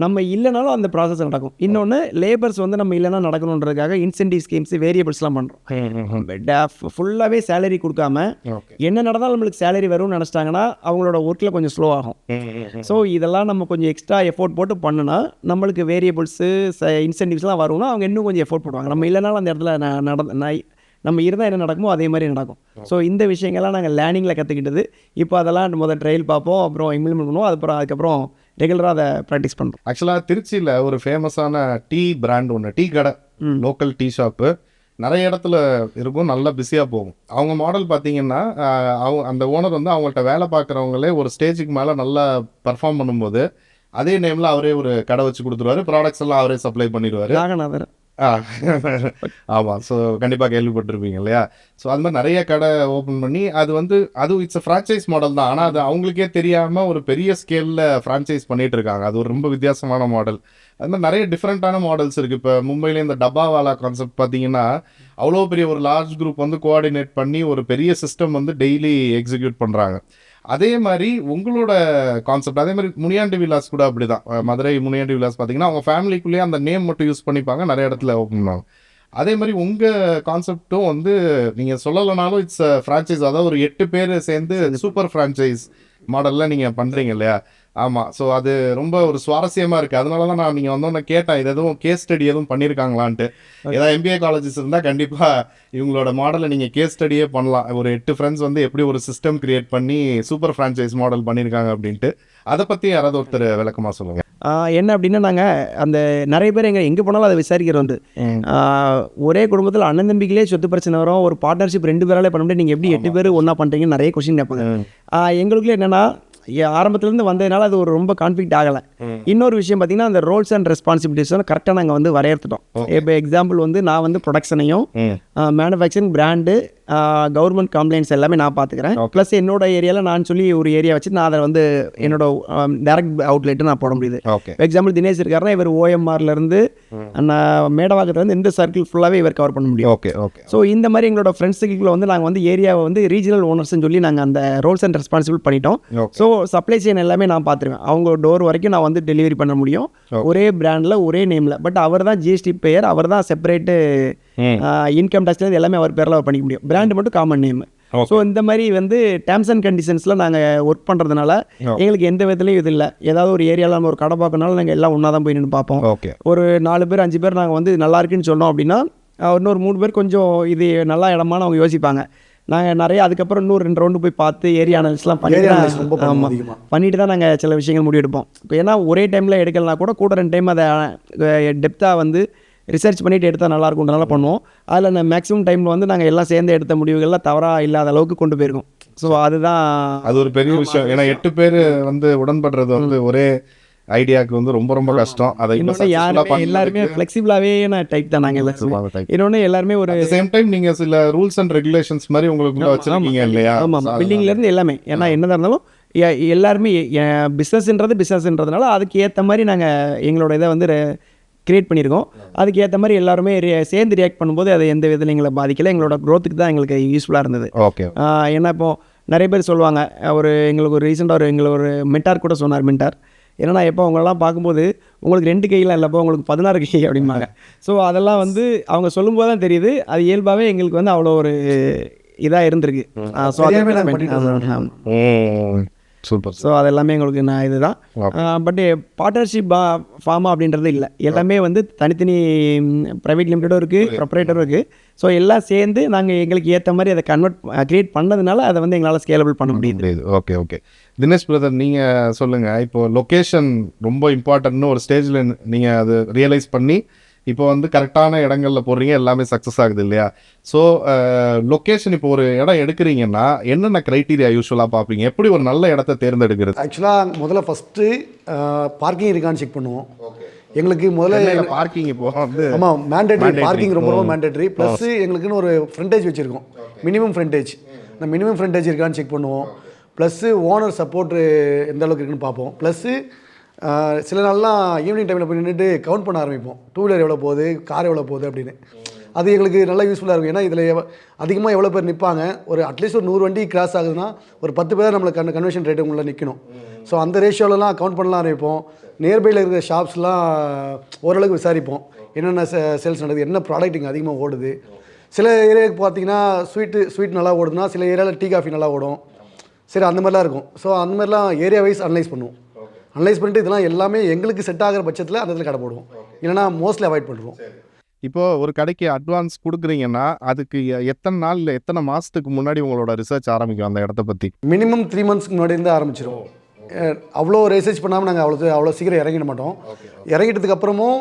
நம்ம இல்லைனாலும் அந்த ப்ராசஸ் நடக்கும். இன்னொன்று லேபர்ஸ் வந்து நம்ம இல்லைனா நடக்கணுன்றதுக்காக இன்சென்டிவ் ஸ்கீம்ஸ் வேரியபிள்ஸ்லாம் பண்ணுறோம். ஃபுல்லாகவே சேலரி கொடுக்காம என்ன நடந்தாலும் நம்மளுக்கு சேலரி வரும்னு நினச்சிட்டாங்கன்னா அவங்களோட ஒர்க்கில் கொஞ்சம் ஸ்லோ ஆகும். ஸோ இதெல்லாம் நம்ம கொஞ்சம் எக்ஸ்ட்ரா எஃபோர்ட் போட்டு பண்ணுனா நம்மளுக்கு வேரியபிள்ஸு இன்சென்டிவ்ஸ்லாம் வரும்னா அவங்க இன்னும் கொஞ்சம் எஃபோர்ட் போடுவாங்க. நம்ம இல்லைனாலும் அந்த இடத்துல நம்ம இருந்தால் என்ன நடக்குமோ அதே மாதிரி நடக்கும். ஸோ இந்த விஷயங்கள்லாம் நாங்கள் லேர்னிங்கில் கற்றுக்கிட்டது. இப்போ அதெல்லாம் முதல் ட்ரையல் பார்ப்போம், அப்புறம் இம்ப்ளிமெண்ட் பண்ணுவோம், அதுக்கப்புறம் ரெகுலராக அதை ப்ராக்டிஸ் பண்ணுறோம். ஆக்சுவலாக திருச்சியில் ஒரு ஃபேமஸான டீ பிராண்ட் ஒன்று, டீ கடை, லோக்கல் டீ ஷாப்பு நிறைய இடத்துல இருக்கும், நல்லா பிஸியாக போகும். அவங்க மாடல் பார்த்தீங்கன்னா அந்த ஓனர் வந்து அவங்கள்ட்ட வேலை பார்க்குறவங்களே ஒரு ஸ்டேஜுக்கு மேலே நல்லா பர்ஃபார்ம் பண்ணும்போது அதே நேமில் அவரே ஒரு கடை வச்சு கொடுத்துருவாரு, ப்ராடக்ட்ஸ் எல்லாம் அவரே சப்ளை பண்ணிடுவார். ஆமாம். ஸோ கண்டிப்பாக கேள்விப்பட்டிருப்பீங்க இல்லையா? ஸோ அது மாதிரி நிறைய கடை ஓப்பன் பண்ணி அது இட்ஸ் ஃப்ரான்ச்சைஸ் மாடல் தான். ஆனால் அது அவங்களுக்கே தெரியாமல் ஒரு பெரிய ஸ்கேலில் ஃப்ரான்ச்சைஸ் பண்ணிகிட்டு இருக்காங்க. அது ஒரு ரொம்ப வித்தியாசமான மாடல். அது மாதிரி நிறைய டிஃப்ரெண்ட்டான மாடல்ஸ் இருக்குது. இப்போ மும்பையில் இந்த டப்பாவாலா கான்செப்ட் பார்த்தீங்கன்னா அவ்வளோ பெரிய ஒரு லார்ஜ் குரூப் வந்து கோஆர்டினேட் பண்ணி ஒரு பெரிய சிஸ்டம் வந்து டெய்லி எக்ஸிக்யூட் பண்ணுறாங்க. அதே மாதிரி உங்களோட கான்செப்ட் அதே மாதிரி முனியாண்டி விலாஸ் கூட அப்படி தான். மதுரை முனியாண்டி விலாஸ் பார்த்தீங்கன்னா அவங்க ஃபேமிலிக்குள்ளேயே அந்த நேம் மட்டும் யூஸ் பண்ணிப்பாங்க, நிறைய இடத்துல ஓப்பன் பண்ணுவாங்க. அதே மாதிரி உங்கள் கான்செப்டும் வந்து நீங்கள் சொல்லலைனாலும் இட்ஸ் ஃப்ரான்ச்சைஸ், அதாவது ஒரு 8 பேர் சேர்ந்து சூப்பர் ஃப்ரான்ச்சைஸ் மாடலில் நீங்கள் பண்ணுறீங்க இல்லையா? ஆமாம். ஸோ அது ரொம்ப ஒரு சுவாரஸ்யமாக இருக்குது. அதனால தான் நான் நீங்கள் வந்தோன்னே கேட்டேன், இது எதுவும் கேஸ் ஸ்டடி எதுவும் பண்ணியிருக்காங்களான்ட்டு. ஏதாவது MBA காலேஜஸ் இருந்தால் கண்டிப்பாக இவங்களோட மாடலை நீங்கள் கேஸ் ஸ்டடியே பண்ணலாம். ஒரு 8 ஃப்ரெண்ட்ஸ் வந்து எப்படி ஒரு சிஸ்டம் கிரியேட் பண்ணி சூப்பர் ஃப்ரான்ச்சைஸ் மாடல் பண்ணியிருக்காங்க அப்படின்ட்டு. அதை பற்றி யாராவது ஒருத்தர் விளக்கமாக சொல்லுங்கள். என்ன அப்படின்னா நாங்கள் அந்த நிறைய பேர் எங்கே போனாலும் அதை விசாரிக்கிறோம். ஒரே குடும்பத்தில் அண்ணன் தம்பிகளே சொத்து பிரச்சனை வரும், ஒரு பார்ட்னர்ஷிப் 2 பேராலே பண்ண முடியும், நீங்கள் எப்படி 8 பேர் ஒன்றா பண்ணுறீங்கன்னு நிறைய கொஸ்டின் கேட்பாங்க. எங்களுக்குள்ளே என்னென்னா ஆரம்பத்துலேருந்து வந்ததுனால அது ஒரு ரொம்ப கான்ஃப்ளிக்ட் ஆகலை. இன்னொரு விஷயம் பார்த்தீங்கன்னா அந்த ரோல்ஸ் அண்ட் ரெஸ்பான்சிபிலிட்டிஸ் கரெக்டாக நாங்கள் வந்து வரையறுத்துட்டோம். இப்போ எக்ஸாம்பிள் வந்து நான் வந்து ப்ரொடக்ஷனையும் மேனுஃபேக்சரிங் பிராண்டு கவர்மெண்ட் கம்ப்ளைண்ட்ஸ் எல்லாமே நான் பார்த்துக்கிறேன். ப்ளஸ் என்னோட ஏரியாவில் நான் சொல்லி ஒரு ஏரியா வச்சு நான் அதை வந்து என்னோட டேரக்ட் அவுட்லெட்டு நான் போட முடியுது. எக்ஸாம்பிள் தினேஷ் இருக்காருன்னா இவர் OMRலேருந்து மேடவாக்கத்துலேருந்து இந்த சர்க்கிள் ஃபுல்லாகவே இவர் கவர் பண்ண முடியும். ஸோ இந்த மாதிரி எங்களோட ஃப்ரெண்ட்ஸுக்குள்ள வந்து நாங்கள் வந்து ஏரியாவை வந்து ரீஜனல் ஓனர்ஸ்ன்னு சொல்லி நாங்கள் அந்த ரோல்ஸ் அண்ட் ரெஸ்பான்சிபிள் பண்ணிட்டோம். ஸோ சப்ளை செயின் எல்லாமே நான் பார்த்துருவேன். அவங்க டோர் வரைக்கும் நான் வந்து டெலிவரி பண்ண முடியும், ஒரே பிராண்டில் ஒரே நேமில். பட் அவர் தான் GST பேயர், அவர் தான் செப்பரேட்டு இன்கம் டேக்ஸ்லேருந்து எல்லாமே அவர் பேரில் பண்ணிக்க முடியும், பிராண்டு மட்டும் காமன் நேம். ஸோ இந்த மாதிரி வந்து டேர்ம்ஸ் அண்ட் கண்டிஷன்ஸில் நாங்கள் ஒர்க் பண்ணுறதுனால எங்களுக்கு எந்த விதத்துலையும் இது இல்லை. ஏதாவது ஒரு ஏரியாவில் நம்ம ஒரு கடை பார்க்கறனால நாங்கள் எல்லாம் ஒன்றா தான் போய் நின்று பார்ப்போம். ஒரு 4 பேர் 5 பேர் நாங்கள் வந்து நல்லா இருக்குன்னு சொன்னோம் அப்படின்னா இன்னொரு 3 பேர் கொஞ்சம் இது நல்லா இடமானு அவங்க யோசிப்பாங்க. நாங்கள் நிறைய அதுக்கப்புறம் இன்னொரு 2 ரவுண்டு போய் பார்த்து ஏரியா அனாலிசிஸ்லாம் பண்ணிட்டு தான் நாங்கள் சில விஷயங்கள் முடிவெடுப்போம். இப்போ ஏன்னா ஒரே டைமில் எடுக்கலனா கூட 2 டைம் அதை டெப்த்தாக வந்து ரிசர்ச் பண்ணிவிட்டு எடுத்தால் நல்லாயிருக்குன்றனால பண்ணுவோம். அதில் நான் மேக்ஸிமம் டைமில் வந்து நாங்கள் எல்லாம் சேர்ந்து எடுத்த முடிவுகள்லாம் தவறாக இல்லாத அளவுக்கு கொண்டு போயிருக்கோம். ஸோ அதுதான் அது ஒரு பெரிய விஷயம். ஏன்னா 8 பேர் வந்து உடன்படுறது வந்து ஒரே ஐடியாவுக்கு வந்து ரொம்ப ரொம்ப கஷ்டம். அதை எல்லாருமே ஃப்ளெக்சிபிளாகவே டைப் தான் நாங்கள் எல்லாம். இன்னொன்று எல்லாருமே ஒரு சேம் டைம் நீங்கள் சில ரூல்ஸ் அண்ட் ரெகுலேஷன்ஸ் மாதிரி உங்களுக்கு வச்சுருக்கீங்க இல்லையா? ஆமாம், பில்டிங்லேருந்து எல்லாமே. ஏன்னா என்னதாக இருந்தாலும் எல்லாருமே பிஸ்னஸ்ன்றதுனால அதுக்கு ஏற்ற மாதிரி நாங்கள் எங்களோட இதை வந்து கிரியேட் பண்ணியிருக்கோம். அதுக்கு ஏற்ற மாதிரி எல்லாருமே சேர்ந்து ரியாக்ட் பண்ணும்போது அது எந்த விதத்தில் எங்களை பாதிக்கலை. எங்களோட க்ரோத்துக்கு தான் எங்களுக்கு யூஸ்ஃபுல்லாக இருந்தது. ஏன்னா இப்போது நிறைய பேர் சொல்லுவாங்க, எங்களுக்கு ஒரு ரீசெண்டாக எங்களுக்கு ஒரு மென்டார் கூட சொன்னார். மென்டார் ஏன்னா எப்போ அவங்களெல்லாம் பார்க்கும்போது உங்களுக்கு 2 கையெல்லாம் இல்லைப்போ உங்களுக்கு 16 கை அப்படிம்பாங்க. ஸோ அதெல்லாம் வந்து அவங்க சொல்லும்போது தான் தெரியுது அது இயல்பாகவே எங்களுக்கு வந்து அவ்வளோ ஒரு இதாக இருந்திருக்கு. So super. ஸோ அது எல்லாமே எங்களுக்கு நான் இதுதான். பட் பார்ட்னர்ஷிப் ஃபார்மா அப்படின்றது இல்லை. எல்லாமே வந்து தனித்தனி ப்ரைவேட் லிமிட்டடும் இருக்குது, ப்ரொப்ரேட்டரும் இருக்குது. ஸோ எல்லாம் சேர்ந்து நாங்கள் எங்களுக்கு ஏற்ற மாதிரி அதை கிரியேட் பண்ணதுனால அதை வந்து எங்களால் ஸ்கேலபிள் பண்ண முடியுது. Okay okay. தினேஷ் பிரதர், நீங்கள் சொல்லுங்கள். இப்போ லொக்கேஷன் ரொம்ப இம்பார்ட்டன்ட்னு ஒரு ஸ்டேஜில் நீங்கள் அது ரியலைஸ் பண்ணி இப்போ வந்து கரெக்டான இடங்களில் போடுறீங்க, எல்லாமே சக்ஸஸ் ஆகுது இல்லையா? ஸோ லொக்கேஷன் இப்போ ஒரு இடம் எடுக்கிறீங்கன்னா என்னென்ன க்ரைட்டீரியா யூஸ்வலாக பார்ப்பீங்க? எப்படி ஒரு நல்ல இடத்த தேர்ந்தெடுக்கிறது? ஆக்சுவலாக முதல்ல ஃபஸ்ட்டு பார்க்கிங் இருக்கான்னு செக் பண்ணுவோம். எங்களுக்கு முதல்ல பார்க்கிங் இப்போ வந்து ஆமாம் மேண்டேட்ரி, பார்க்கிங் ரொம்ப ரொம்ப மேண்டேட்ரி. ப்ளஸ் எங்களுக்குன்னு ஒரு ஃப்ரண்டேஜ் வச்சுருக்கோம், மினிமம் ஃப்ரண்டேஜ். இந்த மினிமம் ஃப்ரண்டேஜ் இருக்கான்னு செக் பண்ணுவோம். ப்ளஸ்ஸு ஓனர் சப்போர்ட்டு எந்த அளவுக்கு இருக்குன்னு பார்ப்போம். ப்ளஸ்ஸு சில நாள்லாம் ஈவினிங் டைமில் போய் நின்றுட்டு கவுண்ட் பண்ண ஆரம்பிப்போம், டூ வீலர் எவ்வளோ போகுது, கார் எவ்வளோ போகுது அப்படின்னு. அது எங்களுக்கு நல்லா யூஸ்ஃபுல்லாக இருக்கும். ஏன்னா இதில் அதிகமாக எவ்வளோ பேர் நிற்பாங்க, ஒரு அட்லீஸ்ட் ஒரு 100 வண்டி கிராஸ் ஆகுதுன்னா ஒரு 10 பேர் நம்மளுக்கு கன்வர்ஷன் ரேட்டு உள்ள நிற்கணும். ஸோ அந்த ரேஷியோலலாம் கவுண்ட் பண்ணலாம் ஆரம்பிப்போம். நியர்பையில் இருக்கிற ஷாப்ஸ்லாம் ஓரளவுக்கு விசாரிப்போம், என்னென்ன சேல்ஸ் நடக்குது, என்ன ப்ராடக்ட் இங்கே அதிகமாக ஓடுது. சில ஏரியாவுக்கு பார்த்தீங்கன்னா ஸ்வீட் நல்லா ஓடுதுன்னா சில ஏரியாவில் டீ காஃபி நல்லா ஓடும். சரி, அந்த மாதிரிலாம் இருக்கும். ஸோ அந்த மாதிரிலாம் ஏரியா வைஸ் அனலைஸ் பண்ணுவோம். அனலைஸ் பண்ணிட்டு இதெல்லாம் எல்லாமே எங்களுக்கு செட் ஆகிற பட்சத்தில் அந்த இடத்துல கடை போடுவோம், இல்லைனா மோஸ்ட்லி அவாய்ட் பண்ணுறோம். இப்போ ஒரு கடைக்கு அட்வான்ஸ் கொடுக்குறீங்கன்னா அதுக்கு எத்தனை நாள் இல்லை எத்தனை மாதத்துக்கு முன்னாடி உங்களோட ரிசர்ச் ஆரம்பிக்கும் அந்த இடத்த பற்றி? மினிமம் 3 மந்த்ஸ்க்கு முன்னாடி இருந்து ஆரம்பிச்சிடும். அவ்வளோ ரிசர்ச் பண்ணாமல் நாங்கள் அவ்வளோ சீக்கிரம் இறங்கிட மாட்டோம். இறங்கிட்டதுக்கு அப்புறமும்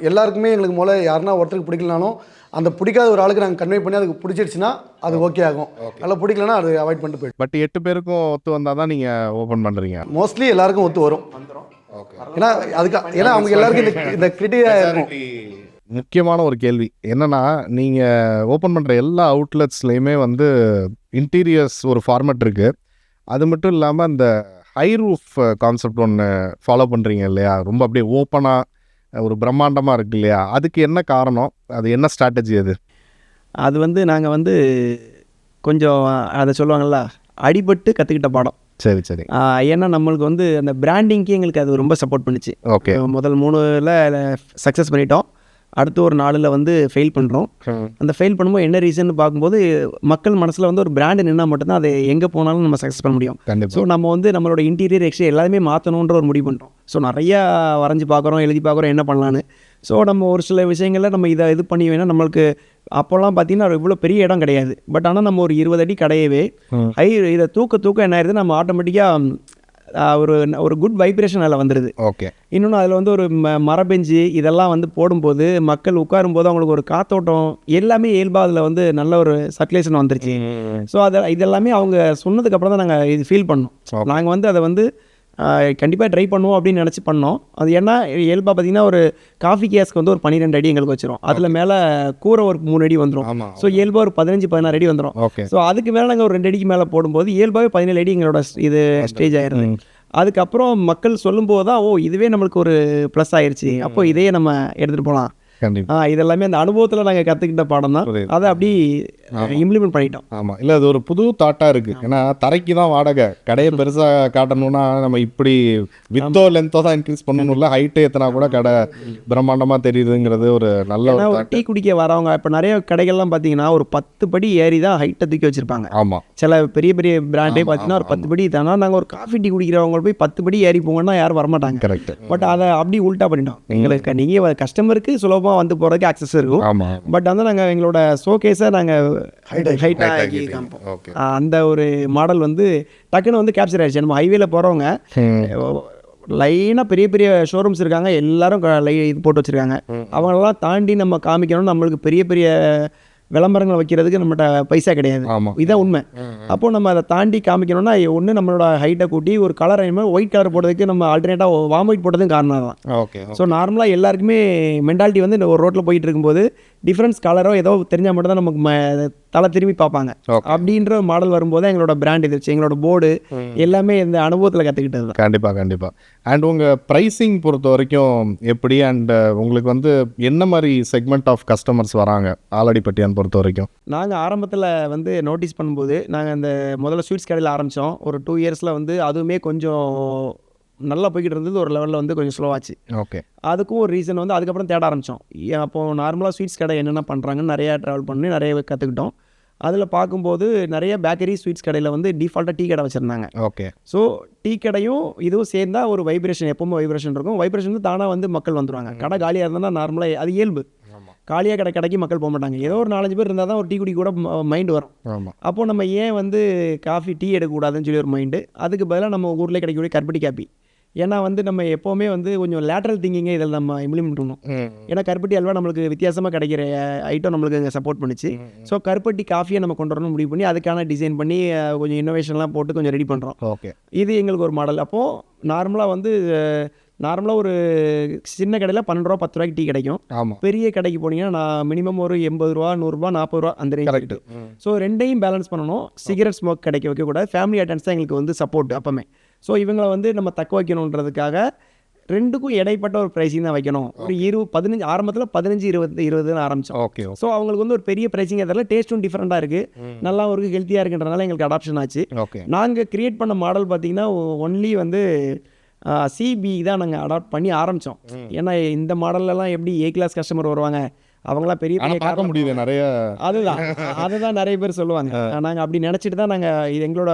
எல்லாருக்குமே எங்களுக்கு முதல்ல யாருன்னா ஒருத்தருக்கு பிடிக்கலனாலும் அந்த பிடிக்காத ஒரு ஆளுக்கு நாங்கள் கன்வே பண்ணி அதுக்கு பிடிச்சிருச்சுன்னா அது ஓகே ஆகும். நல்லா பிடிக்கலன்னா அது அவாய்ட் பண்ணிட்டு போய்டும். பட் 8 பேருக்கும் ஒத்து வந்தால் தான் நீங்கள் ஓப்பன் பண்ணுறீங்க? மோஸ்ட்லி எல்லாருக்கும் ஒத்து வரும். ஏன்னா அவங்க எல்லாருக்கும் இந்த கிரிட்டீரியா இருக்கும். முக்கியமான ஒரு கேள்வி என்னன்னா, நீங்கள் ஓப்பன் பண்ணுற எல்லா அவுட்லெட்ஸ்லேயுமே வந்து இன்டீரியர்ஸ் ஒரு ஃபார்மேட் இருக்குது. அது மட்டும் இல்லாமல் அந்த ஹை ரூஃப் கான்செப்ட் ஒன்று ஃபாலோ பண்ணுறீங்க இல்லையா? ரொம்ப அப்படியே ஓப்பனாக ஒரு பிரம்மாண்டமாக இருக்கு இல்லையா? அதுக்கு என்ன காரணம்? அது என்ன ஸ்ட்ராட்டஜி அது? அது வந்து நாங்கள் வந்து கொஞ்சம் அதை சொல்லுவாங்கள்ல, அடிபட்டு கற்றுக்கிட்ட பாடம். சரி சரி. ஏன்னா நம்மளுக்கு வந்து அந்த பிராண்டிங்க்கு எங்களுக்கு அது ரொம்ப சப்போர்ட் பண்ணிச்சு. ஓகே. முதல் 3ல் சக்ஸஸ் பண்ணிட்டோம், அடுத்து ஒரு 4ல் வந்து ஃபெயில் பண்ணுறோம். அந்த ஃபெயில் பண்ணும்போது என்ன ரீசன் பார்க்கும்போது மக்கள் மனசில் வந்து ஒரு பிராண்டு நின்னால் மட்டும்தான் அது எங்கே போனாலும் நம்ம சக்ஸஸ் பண்ண முடியும். ஸோ நம்ம வந்து நம்மளோட இன்டீரியர் எக்ஸ்டீரியர் எல்லாமே மாற்றணுன்ற ஒரு முடிவு பண்ணுறோம். ஸோ நிறையா வரைஞ்சி பார்க்குறோம், எழுதி பார்க்குறோம் என்ன பண்ணலான்னு. ஸோ நம்ம ஒரு சில விஷயங்களில் நம்ம இதை இது பண்ணி வேணால் நம்மளுக்கு அப்போல்லாம் பார்த்தீங்கன்னா இவ்வளோ பெரிய இடம் கிடையாது. பட் ஆனால் நம்ம ஒரு 20 அடி கடையவே இதை தூக்க என்ன ஆயிடுது, நம்ம ஆட்டோமேட்டிக்காக ஒரு குட் வைப்ரேஷன் அதில் வந்துடுது. ஓகே. இன்னொன்று அதில் வந்து ஒரு மரபெஞ்சு இதெல்லாம் வந்து போடும்போது மக்கள் உட்காரும்போது அவங்களுக்கு ஒரு காத்தோட்டம் எல்லாமே இயல்பாக அதில் வந்து நல்ல ஒரு சர்க்குலேஷன் வந்துருச்சு. ஸோ இதெல்லாமே அவங்க சொன்னதுக்கப்புறம் தான் நாங்கள் இது ஃபீல் பண்ணோம். நாங்கள் வந்து அதை வந்து கண்டிப்பாக ட்ரை பண்ணுவோம் அப்படின்னு நினச்சி பண்ணோம். அது ஏன்னா இயல்பாக பார்த்தீங்கன்னா ஒரு காஃபி கேஸ்க்கு வந்து ஒரு 12 அடி எங்களுக்கு வச்சிரும், அதில் மேலே கூரை ஒரு 3 அடி வந்துடும். ஸோ இயல்பாக ஒரு 15-16 அடி வந்துடும். ஸோ அதுக்கு மேலே நாங்கள் ஒரு 2 அடிக்கு மேலே போடும்போது இயல்பாகவே 17 அடி எங்களோட இது ஸ்டேஜ் ஆயிடுது. அதுக்கப்புறம் மக்கள் சொல்லும்போது தான் இதுவே நம்மளுக்கு ஒரு ப்ளஸ் ஆயிடுச்சு, அப்போ இதையே நம்ம எடுத்துகிட்டு போகலாம். இதெல்லாமே அந்த அனுபவத்தில் நாங்கள் கற்றுக்கிட்ட பாடம் தான். அதை அப்படி இம்ப்ளிமெண்ட் பண்ணிட்டோம். ஆமாம், இல்லை அது ஒரு புது தாட்டாக இருக்குது. ஏன்னா தரைக்கு தான் வாடகை, கடையை பெருசாக காட்டணும்னா நம்ம இப்படி வித்தோ லென்த்தோ தான் இன்க்ரீஸ் பண்ணணும்ல, ஹைட்டு எத்தனா கூட கடை பிரம்மாண்டமாக தெரியுதுங்கிறது ஒரு நல்ல ஒரு டீ குடிக்க வரவங்க. இப்போ நிறைய கடைகள்லாம் பார்த்தீங்கன்னா ஒரு 10 படி ஏறி தான் ஹைட்டை தூக்கி வச்சுருப்பாங்க. ஆமாம், சில பெரிய பெரிய பிராண்டே பார்த்தீங்கன்னா ஒரு 10 படி தானே. நாங்கள் ஒரு காஃபி டீ குடிக்கிறவங்க போய் 10 படி ஏறி போங்கன்னா யாரும் வரமாட்டாங்க. கரெக்ட். பட் அதை அப்படி உல்ட்டா பண்ணிட்டோம். எங்களுக்கு நீங்கள் கஸ்டமருக்கு சுலபமாக வந்து போகிறதுக்கு ஆக்சஸ் இருக்கும். பட் வந்து நாங்கள் எங்களோட ஷோகேஸை நாங்கள் ஹைட்டாக காமிப்போம். அந்த ஒரு மாடல் வந்து டக்குன்னு வந்து கேப்சர் ஆயிடுச்சு. நம்ம ஹைவேல போகிறவங்க லைனாக பெரிய பெரிய ஷோரூம்ஸ் இருக்காங்க, எல்லாரும் இது போட்டு வச்சுருக்காங்க. அவங்களெல்லாம் தாண்டி நம்ம காமிக்கணும். நம்மளுக்கு பெரிய பெரிய விளம்பரங்கள் வைக்கிறதுக்கு நம்மகிட்ட பைசா கிடையாது, இதான் உண்மை. அப்போது நம்ம அதை தாண்டி காமிக்கணும்னா ஒன்று நம்மளோட ஹைட்டை கூட்டி ஒரு கலர் ஒயிட் கலர் போடுறதுக்கு நம்ம ஆல்டர்னேட்டாக வாம் ஒயிட் போட்டதும் காரணம் தான். ஓகே. ஸோ நார்மலாக எல்லாருக்குமே மென்டாலிட்டி வந்து ஒரு ரோட்டில் போயிட்டு இருக்கும்போது டிஃப்ரென்ஸ் கலரோ ஏதோ தெரிஞ்சால் மட்டும் தான் நமக்கு தலை திரும்பி பார்ப்பாங்க. அப்படின்ற மாடல் வரும்போது எங்களோட பிராண்ட் இருந்துச்சு, எங்களோட போர்டு எல்லாமே இந்த அனுபவத்தில் கற்றுக்கிட்டது தான். கண்டிப்பாக கண்டிப்பாக. அண்ட் உங்கள் ப்ரைஸிங் பொறுத்த வரைக்கும் எப்படி, அண்ட் உங்களுக்கு வந்து என்ன மாதிரி செக்மெண்ட் ஆஃப் கஸ்டமர்ஸ் வராங்க ஆலடிப்பட்டியான் பொறுத்த வரைக்கும்? நாங்கள் ஆரம்பத்தில் வந்து நோட்டீஸ் பண்ணும்போது நாங்கள் அந்த முதல்ல ஸ்வீட்ஸ் கடையில் ஆரம்பித்தோம். ஒரு 2 இயர்ஸில் வந்து அதுவுமே கொஞ்சம் நல்லா போய்கிட்டு இருந்தது, ஒரு லெவலில் வந்து கொஞ்சம் ஸ்லோவாச்சு. ஓகே. அதுக்கும் ஒரு ரீசன் வந்து அதுக்கப்புறம் தேட ஆரம்பித்தோம். அப்போது நார்மலாக ஸ்வீட்ஸ் கடை என்னென்ன பண்ணுறாங்கன்னு நிறையா ட்ராவல் பண்ணி நிறைய கற்றுக்கிட்டோம். அதில் பார்க்கும்போது நிறைய பேக்கரி ஸ்வீட்ஸ் கடையில் வந்து டிஃபால்ட்டாக டீ கடை வச்சுருந்தாங்க. ஓகே. ஸோ டீ கடையும் இதுவும் சேர்ந்தா ஒரு வைப்ரேஷன், எப்பவுமே வைப்ரேஷன் இருக்கும். வைப்ரேஷன் வந்து தானாக வந்து மக்கள் வந்துடுவாங்க. கடை காலியாக இருந்தால் நார்மலாக அது இயல்பு. காலியாக கடைக்கு மக்கள் போக மாட்டாங்க. ஏதோ ஒரு 4-5 பேர் இருந்தால் தான் ஒரு டீ குடி கூட மைண்டு வரும். ஆமாம். அப்போது நம்ம ஏன் வந்து காஃபி டீ எடுக்கக்கூடாதுன்னு சொல்லி ஒரு மைண்டு. அதுக்கு பதிலாக நம்ம ஊரில் கிடைக்கக்கூடிய கருப்பட்டி காப்பி. ஏன்னா வந்து நம்ம எப்போவுமே வந்து கொஞ்சம் லேட்ரல் திங்கிங்கை இதில் நம்ம இம்ப்ளிமெண்ட் பண்ணணும். ஏன்னா கருப்பட்டி அல்வா நம்மளுக்கு வித்தியாசமாக கிடைக்கிற ஐட்டம் நம்மளுக்கு இங்கே சப்போர்ட் பண்ணிச்சு. ஸோ கருப்பட்டி காஃபியை நம்ம கொண்டு வரணும் முடிவு பண்ணி அதுக்கான டிசைன் பண்ணி கொஞ்சம் இன்னோவேஷன்லாம் போட்டு கொஞ்சம் ரெடி பண்ணுறோம். ஓகே. இது எங்களுக்கு ஒரு மாடல். அப்போது நார்மலாக ஒரு சின்ன கடையில் 12 ரூபா 10 ரூபாய்க்கு டீ கிடைக்கும். ஆமாம். பெரிய கடைக்கு போனீங்கன்னா நான் மினிமம் ஒரு 80 ரூபா 100 ரூபா 40 ரூபா அந்த ரேஞ்ச். கரெக்ட். ஸோ ரெண்டையும் பேலன்ஸ் பண்ணணும். சிகரெட் ஸ்மோக் கிடைக்க வைக்கக்கூடாது. ஃபேமிலி அட்டன்ஸ் தான் எங்களுக்கு வந்து சப்போர்ட் அப்போமே. ஸோ இவங்களை வந்து நம்ம தக்க வைக்கணுன்றதுக்காக ரெண்டுக்கும் இடைப்பட்ட ஒரு ப்ரைஸிங் தான் வைக்கணும். ஒரு 15 ஆரம்பத்தில் 15-20 ஆரம்பித்தோம். ஓகே. ஸோ அவங்களுக்கு வந்து ஒரு பெரிய ப்ரைஸிங் அதில் டேஸ்ட்டும் டிஃப்ரெண்ட்டாக இருக்குது, நல்லா இருக்குது, ஹெல்த்தியாக இருக்குன்றதுனால எங்களுக்கு அடாப்ஷன் ஆச்சு. ஓகே. நாங்கள் கிரியேட் பண்ண மாடல் பார்த்திங்கன்னா ஒன்லி வந்து சிபி தான் நாங்கள் அடாப்ட் பண்ணி ஆரம்பித்தோம். ஏன்னா இந்த மாடல்லலாம் எப்படி ஏ கிளாஸ் கஸ்டமர் வருவாங்க, அவங்களாம் பெரிய பார்க்க முடியுது நிறைய. அதுதான் நிறைய பேர் சொல்லுவாங்க. நாங்கள் அப்படி நினச்சிட்டு தான் நாங்கள் இது எங்களோட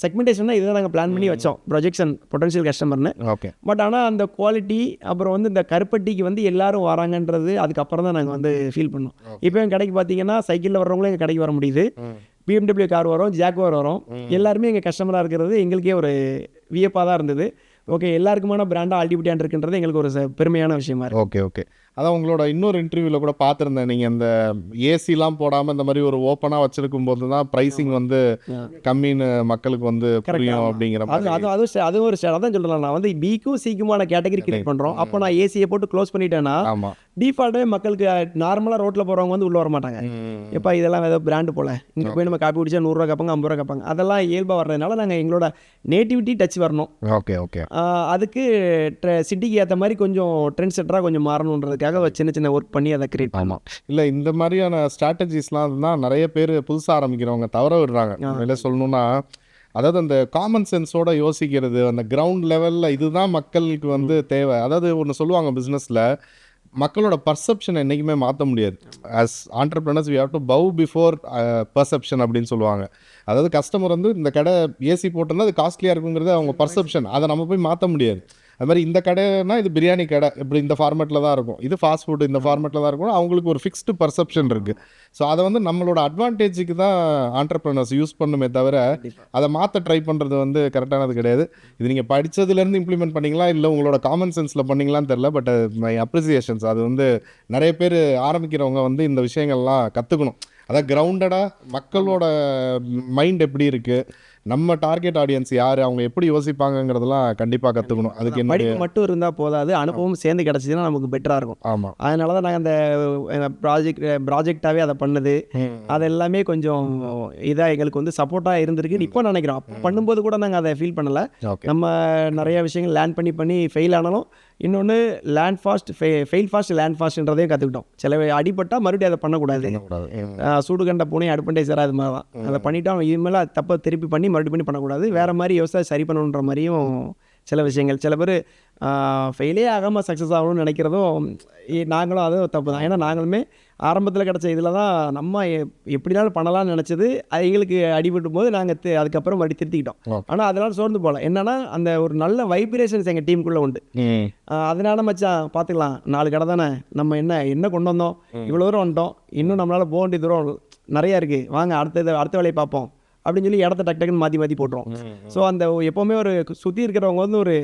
செக்மெண்டேஷன் இதுதான் நாங்கள் பிளான் பண்ணி வச்சோம், ப்ரொஜெக்ஷன் பொட்டன்ஷியல் கஸ்டமர்னு. ஓகே. பட் ஆனால் அந்த குவாலிட்டி அப்புறம் வந்து இந்த கருப்பட்டிக்கு வந்து எல்லாரும் வராங்கன்றது அதுக்கப்புறம் தான் நாங்கள் வந்து ஃபீல் பண்ணோம். இப்போ எங்கள் கடைக்கு பார்த்தீங்கன்னா சைக்கிளில் வர்றவங்களும் எங்கள் கடைக்கு வர முடியுது, BMW கார் வரும், ஜாக்வார் வரும், எல்லாருமே எங்கள் கஸ்டமராக இருக்கிறது எங்களுக்கே ஒரு வியப்பாக தான் இருந்தது. ஓகே, எல்லாருக்குமான பிராண்டாக ஆல்டிபிட்டியான் இருக்குன்றது எங்களுக்கு ஒரு பெருமையான விஷயமா இருக்குது. ஓகே. ஓகே. அதான் உங்களோட இன்னொரு இன்டர்வியூவில் கூட பார்த்துருந்தேன், நீங்கள் இந்த ஏசிலாம் போடாமல் இந்த மாதிரி ஒரு ஓப்பனாக வச்சுருக்கும் போது தான் ப்ரைஸிங் வந்து கம்மின்னு மக்களுக்கு வந்து புரியும் அப்படிங்கிற மாதிரி. அது ஒரு அதான் சொல்கிறேன், நான் வந்து பிக்கும் சிக்குமான கேட்டகரி கிரியேட் பண்ணுறோம். அப்போ நான் ஏசியை போட்டு க்ளோஸ் பண்ணிட்டேன்னா டிஃபால்ட்டாகவே மக்களுக்கு நார்மலாக ரோட்டில் போகிறவங்க வந்து உள்ளே வர மாட்டாங்க. எப்போ இதெல்லாம் ஏதோ பிராண்டு போல் இங்கே போய் நம்ம காப்பி குடிச்சா 100 ரூபா கேட்பாங்க, 50 ரூபா கேட்பாங்க. அதெல்லாம் இயல்பாக வர்றதுனால நாங்கள் எங்களோட நேட்டிவிட்டி டச் வரணும். ஓகே. ஓகே. அதுக்கு சிட்டிக்கு ஏற்ற மாதிரி கொஞ்சம் ட்ரெண்ட் செட்டராக கொஞ்சம் மாறணுன்றதுக்காக சின்ன ஒர்க் பண்ணி அதை கிரியேட் பண்ணோம். இல்லை, இந்த மாதிரியான ஸ்ட்ராட்டஜிஸ்லாம் தான் நிறைய பேர் புதுசாக ஆரம்பிக்கிறவங்க தவற விடுறாங்க. இல்லை சொல்லணும்னா, அதாவது அந்த காமன் சென்ஸோட யோசிக்கிறது, அந்த கிரவுண்ட் லெவலில் இதுதான் மக்களுக்கு வந்து தேவை. அதாவது ஒன்று சொல்லுவாங்க பிஸ்னஸில், மக்களோட பர்செப்ஷனை என்றைக்குமே மாற்ற முடியாது. As entrepreneurs we have to bow before perception அப்படின்னு சொல்லுவாங்க. அதாவது கஸ்டமர் வந்து இந்த கடை ஏசி போட்டிருந்தா அது காஸ்ட்லியாக இருக்குங்கிறது அவங்க பர்செப்ஷன், அதை நம்ம போய் மாற்ற முடியாது. அது மாதிரி இந்த கடைனா இது பிரியாணி கடை இப்படி இந்த ஃபார்மேட்டில் தான் இருக்கும், இது ஃபாஸ்ட் ஃபுட்டு இந்த ஃபார்மேட்டில் தான் இருக்கும், அவங்களுக்கு ஒரு ஃபிக்ஸ்டு பர்செப்ஷன் இருக்குது. ஸோ அதை வந்து நம்மளோட அட்வான்டேஜுக்கு தான் ஆண்டர்பிரினர்ஸ் யூஸ் பண்ணுமே தவிர அதை மாற்ற ட்ரை பண்ணுறது வந்து கரெக்டானது கிடையாது. இது நீங்கள் படித்ததுலேருந்து இம்ப்ளிமெண்ட் பண்ணிங்களா இல்லை உங்களோட காமன் சென்ஸில் பண்ணிங்களான்னு தெரில, பட் மை அப்ரிசியேஷன்ஸ். அது வந்து நிறைய பேர் ஆரம்பிக்கிறவங்க வந்து இந்த விஷயங்கள்லாம் கற்றுக்கணும். அதாவது கிரவுண்டடாக மக்களோட மைண்ட் எப்படி இருக்குது, நம்ம டார்கெட் ஆடியன்ஸ் யார், அவங்க எப்படி யோசிப்பாங்கங்கிறதெல்லாம் கண்டிப்பாக கற்றுக்கணும். அதுக்கு படிப்பு மட்டும் இருந்தால் போதாது, அனுபவம் சேர்ந்து கிடச்சிதுன்னா நமக்கு பெட்டராக இருக்கும். ஆமாம். அதனால தான் நாங்கள் அந்த ப்ராஜெக்டாகவே அதை பண்ணது, அது எல்லாமே கொஞ்சம் இதாக எங்களுக்கு வந்து சப்போர்ட்டாக இருந்திருக்கு இப்போ நினைக்கிறோம். அப்போ பண்ணும்போது கூட நாங்கள் அதை ஃபீல் பண்ணலை. நம்ம நிறைய விஷயங்கள் லேர்ன் பண்ணி ஃபெயில் ஆனாலும் இன்னொன்று land fast fail fast land ஃபாஸ்ட்ன்றதையும் கற்றுக்கிட்டோம். சில அடிபட்டால் மறுபடியும் அதை பண்ணக்கூடாது. சூடு கண்ட பூனை அடுப்பண்டேசராக அது மாதிரி தான். அதை பண்ணிவிட்டு அவன் இதுமாதிரி அது தப்பை திருப்பி பண்ணி மறுபடியும் பண்ணக்கூடாது, வேறு மாதிரி யோசிச்சு சரி பண்ணணுன்ற மாதிரியும் சில விஷயங்கள். சில பேர் ஃபெயிலே ஆகாமல் சக்ஸஸ் ஆகணும்னு நினைக்கிறதும் நாங்களும் அதுவும் தப்பு தான். ஏன்னா நாங்களுமே ஆரம்பத்தில் கிடச்ச இதில் தான் நம்ம எப்படினாலும் பண்ணலாம்னு நினச்சது, அது எங்களுக்கு அடிபட்டும் போது நாங்கள் அதுக்கப்புறம் மறுபடி திருத்திக்கிட்டோம். ஆனால் அதனால் சோர்ந்து போகல. என்னன்னா அந்த ஒரு நல்ல வைப்ரேஷன்ஸ் எங்கள் டீமுக்குள்ளே உண்டு. அதனால மச்சான் பார்த்துக்கலாம், 4 கடை தானே, நம்ம என்ன கொண்டு வந்தோம், இவ்வளோ தூரம் வந்துட்டோம், இன்னும் நம்மளால் போக வேண்டிய தூரம் நிறையா இருக்குது, வாங்க அடுத்த வேலையை பார்ப்போம் அப்படின்னு சொல்லி இடத்த டக்குன்னு மாற்றி போட்டுரும். ஸோ அந்த எப்போவுமே ஒரு சுற்றி இருக்கிறவங்க வந்து ஒரு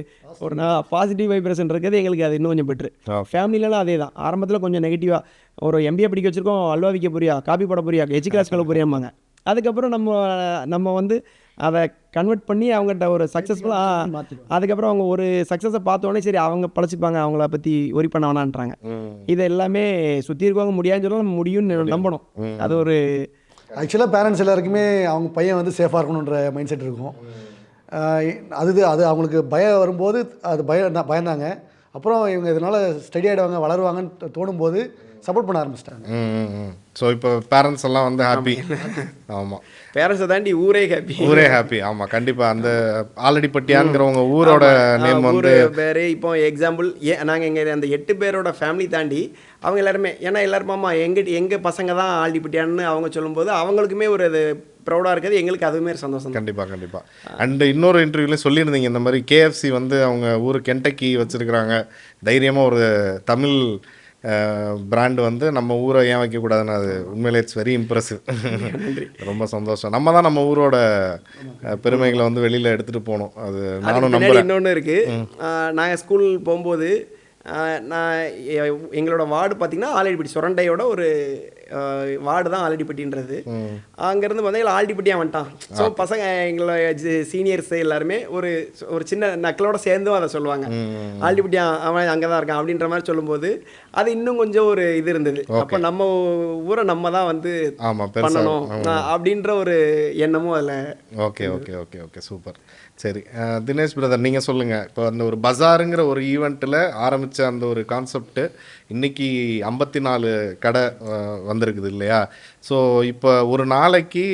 பாசிட்டிவ் வைப்ரேஷன் இருக்கிறது எங்களுக்கு அது இன்னும் கொஞ்சம் பெட்ரு. ஃபேமிலியிலலாம் அதே தான். ஆரம்பத்தில் கொஞ்சம் நெகட்டிவாக ஒரு MBA படிக்க வச்சுருக்கோம், அல்வா விற்க போறியா, காப்பி போட போறியா, எஜ் கிளாஸ் கலவு போறியாம்பாங்க. அதுக்கப்புறம் நம்ம வந்து அதை கன்வெர்ட் பண்ணி அவங்ககிட்ட ஒரு சக்ஸஸ்ஃபுல்லாக, அதுக்கப்புறம் அவங்க ஒரு சக்ஸஸை பார்த்தோன்னே சரி அவங்க பழச்சிப்பாங்க, அவங்கள பற்றி ஒரி பண்ண வேணான்றாங்க. இது எல்லாமே சுற்றி இருக்கவங்க முடியாதுன்னு சொல்ல நம்ம முடியும்னு நம்பணும். அது ஒரு ஆக்சுவலாக பேரண்ட்ஸ் எல்லாருக்குமே அவங்க பையன் வந்து சேஃபாக இருக்கணுன்ற மைண்ட் செட் இருக்கும். அது அவங்களுக்கு பயம் வரும்போது அது பயந்தாங்க. அப்புறம் இவங்க இதனால் ஸ்டடி ஆகிடுவாங்க, வளருவாங்கன்னு தோணும்போது சப்போர்ட் பண்ண ஆரம்பிச்சிட்டாங்க. ஸோ இப்போ பேரண்ட்ஸ் எல்லாம் வந்து ஹாப்பி. ஆமாம், பேரண்ட்ஸை தாண்டி ஊரே ஹாப்பி. ஆமாம், கண்டிப்பாக. அந்த ஆலடிப்பட்டியான்ங்கிறவங்க ஊரோட நேம் வந்து பேர். இப்போ எக்ஸாம்பிள் நாங்கள் எங்கள் அந்த 8 பேரோட ஃபேமிலி தாண்டி அவங்க எல்லாருமே ஏன்னா எல்லாரும் மாமா எங்கள் பசங்க தான் ஆல்டிப்பட்டியான்னு அவங்க சொல்லும்போது அவங்களுக்குமே ஒரு இது ப்ரௌடாக இருக்குது, எங்களுக்கு அதுவுமே சந்தோஷம். கண்டிப்பாக. அண்ட் இன்னொரு இன்டர்வியூலையும் சொல்லியிருந்தீங்க இந்த மாதிரி KFC வந்து அவங்க ஊர் கென்டக்கி வச்சுருக்குறாங்க, தைரியமாக ஒரு தமிழ் பிராண்டு வந்து நம்ம ஊரை ஏன் வைக்கக்கூடாதுன்னு. அது உண்மையிலே இட்ஸ் வெரி இம்ப்ரெசிவ். ரொம்ப சந்தோஷம். நம்ம தான் நம்ம ஊரோட பெருமைகளை வந்து வெளியில் எடுத்துகிட்டு போகணும். அது நானும் நம்புறேன். இன்னொன்று இருக்குது, நாங்கள் ஸ்கூல் போகும்போது நான் எங்களோட வார்டு பார்த்திங்கன்னா ஆலடிப்பட்டி சுரண்டையோட ஒரு வார்டு தான் ஆலடிப்பட்டின்றது. அங்கேருந்து பார்த்தீங்கன்னா ஆல்டிப்பட்டியாக வந்துட்டான். ஸோ பசங்க எங்களோட சீனியர்ஸ் எல்லாருமே ஒரு சின்ன நக்கலோட சேர்ந்தும் அதை சொல்லுவாங்க, ஆல்டிப்பட்டியா அவன் அங்கே தான் இருக்கான் அப்படின்ற மாதிரி சொல்லும்போது அது இன்னும் கொஞ்சம் ஒரு இது இருந்தது. அப்போ நம்ம ஊரை நம்ம தான் வந்து பண்ணணும் அப்படின்ற ஒரு எண்ணமும் அதில். Okay super. சரி தினேஷ் பிரதர், நீங்கள் சொல்லுங்கள். இப்போ அந்த ஒரு பஜாருங்கிற ஒரு ஈவெண்ட்டில் ஆரம்பித்த அந்த ஒரு கான்செப்ட்டு இன்றைக்கி 54 கடை வந்திருக்குது இல்லையா? ஸோ இப்போ ஒரு நாளைக்கு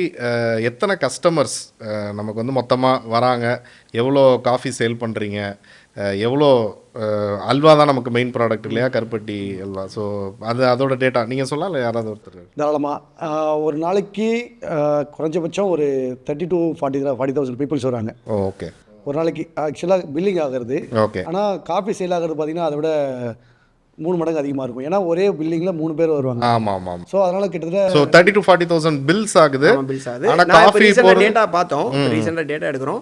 எத்தனை கஸ்டமர்ஸ் நமக்கு வந்து மொத்தமாக வராங்க, எவ்வளோ காஃபி சேல் பண்ணுறீங்க, எவ்வளோ அல்வா தான் நமக்கு மெயின் ப்ராடக்ட் இல்லையா, கருப்பட்டி அல்வா. ஸோ அதோட டேட்டா நீங்கள் சொல்லலாம் இல்லை யாராவது ஒருத்தர்? தாராளமாக. ஒரு நாளைக்கு குறைஞ்சபட்சம் ஒரு 30 to 40,000 பீப்புள்ஸ் வராங்க. ஓகே. ஒரு நாளைக்கு ஆக்சுவலாக பில்லிங் ஆகிறது. ஓகே. ஆனால் காஃபி சேல் ஆகிறது பார்த்திங்கன்னா அதை விட 3 மடங்கு அதிகமாக இருக்கும். ஏன்னா ஒரே பில்லிங்கில் 3 பேர் வருவாங்க. ஆமாம். ஸோ அதனால் கிட்டத்தட்ட 30 to 40,000 பில்ஸ் ஆகுது. ஆனால் காஃபி டேட்டா பார்த்தோம், ரீசெண்டாக டேட்டா எடுக்கிறோம்.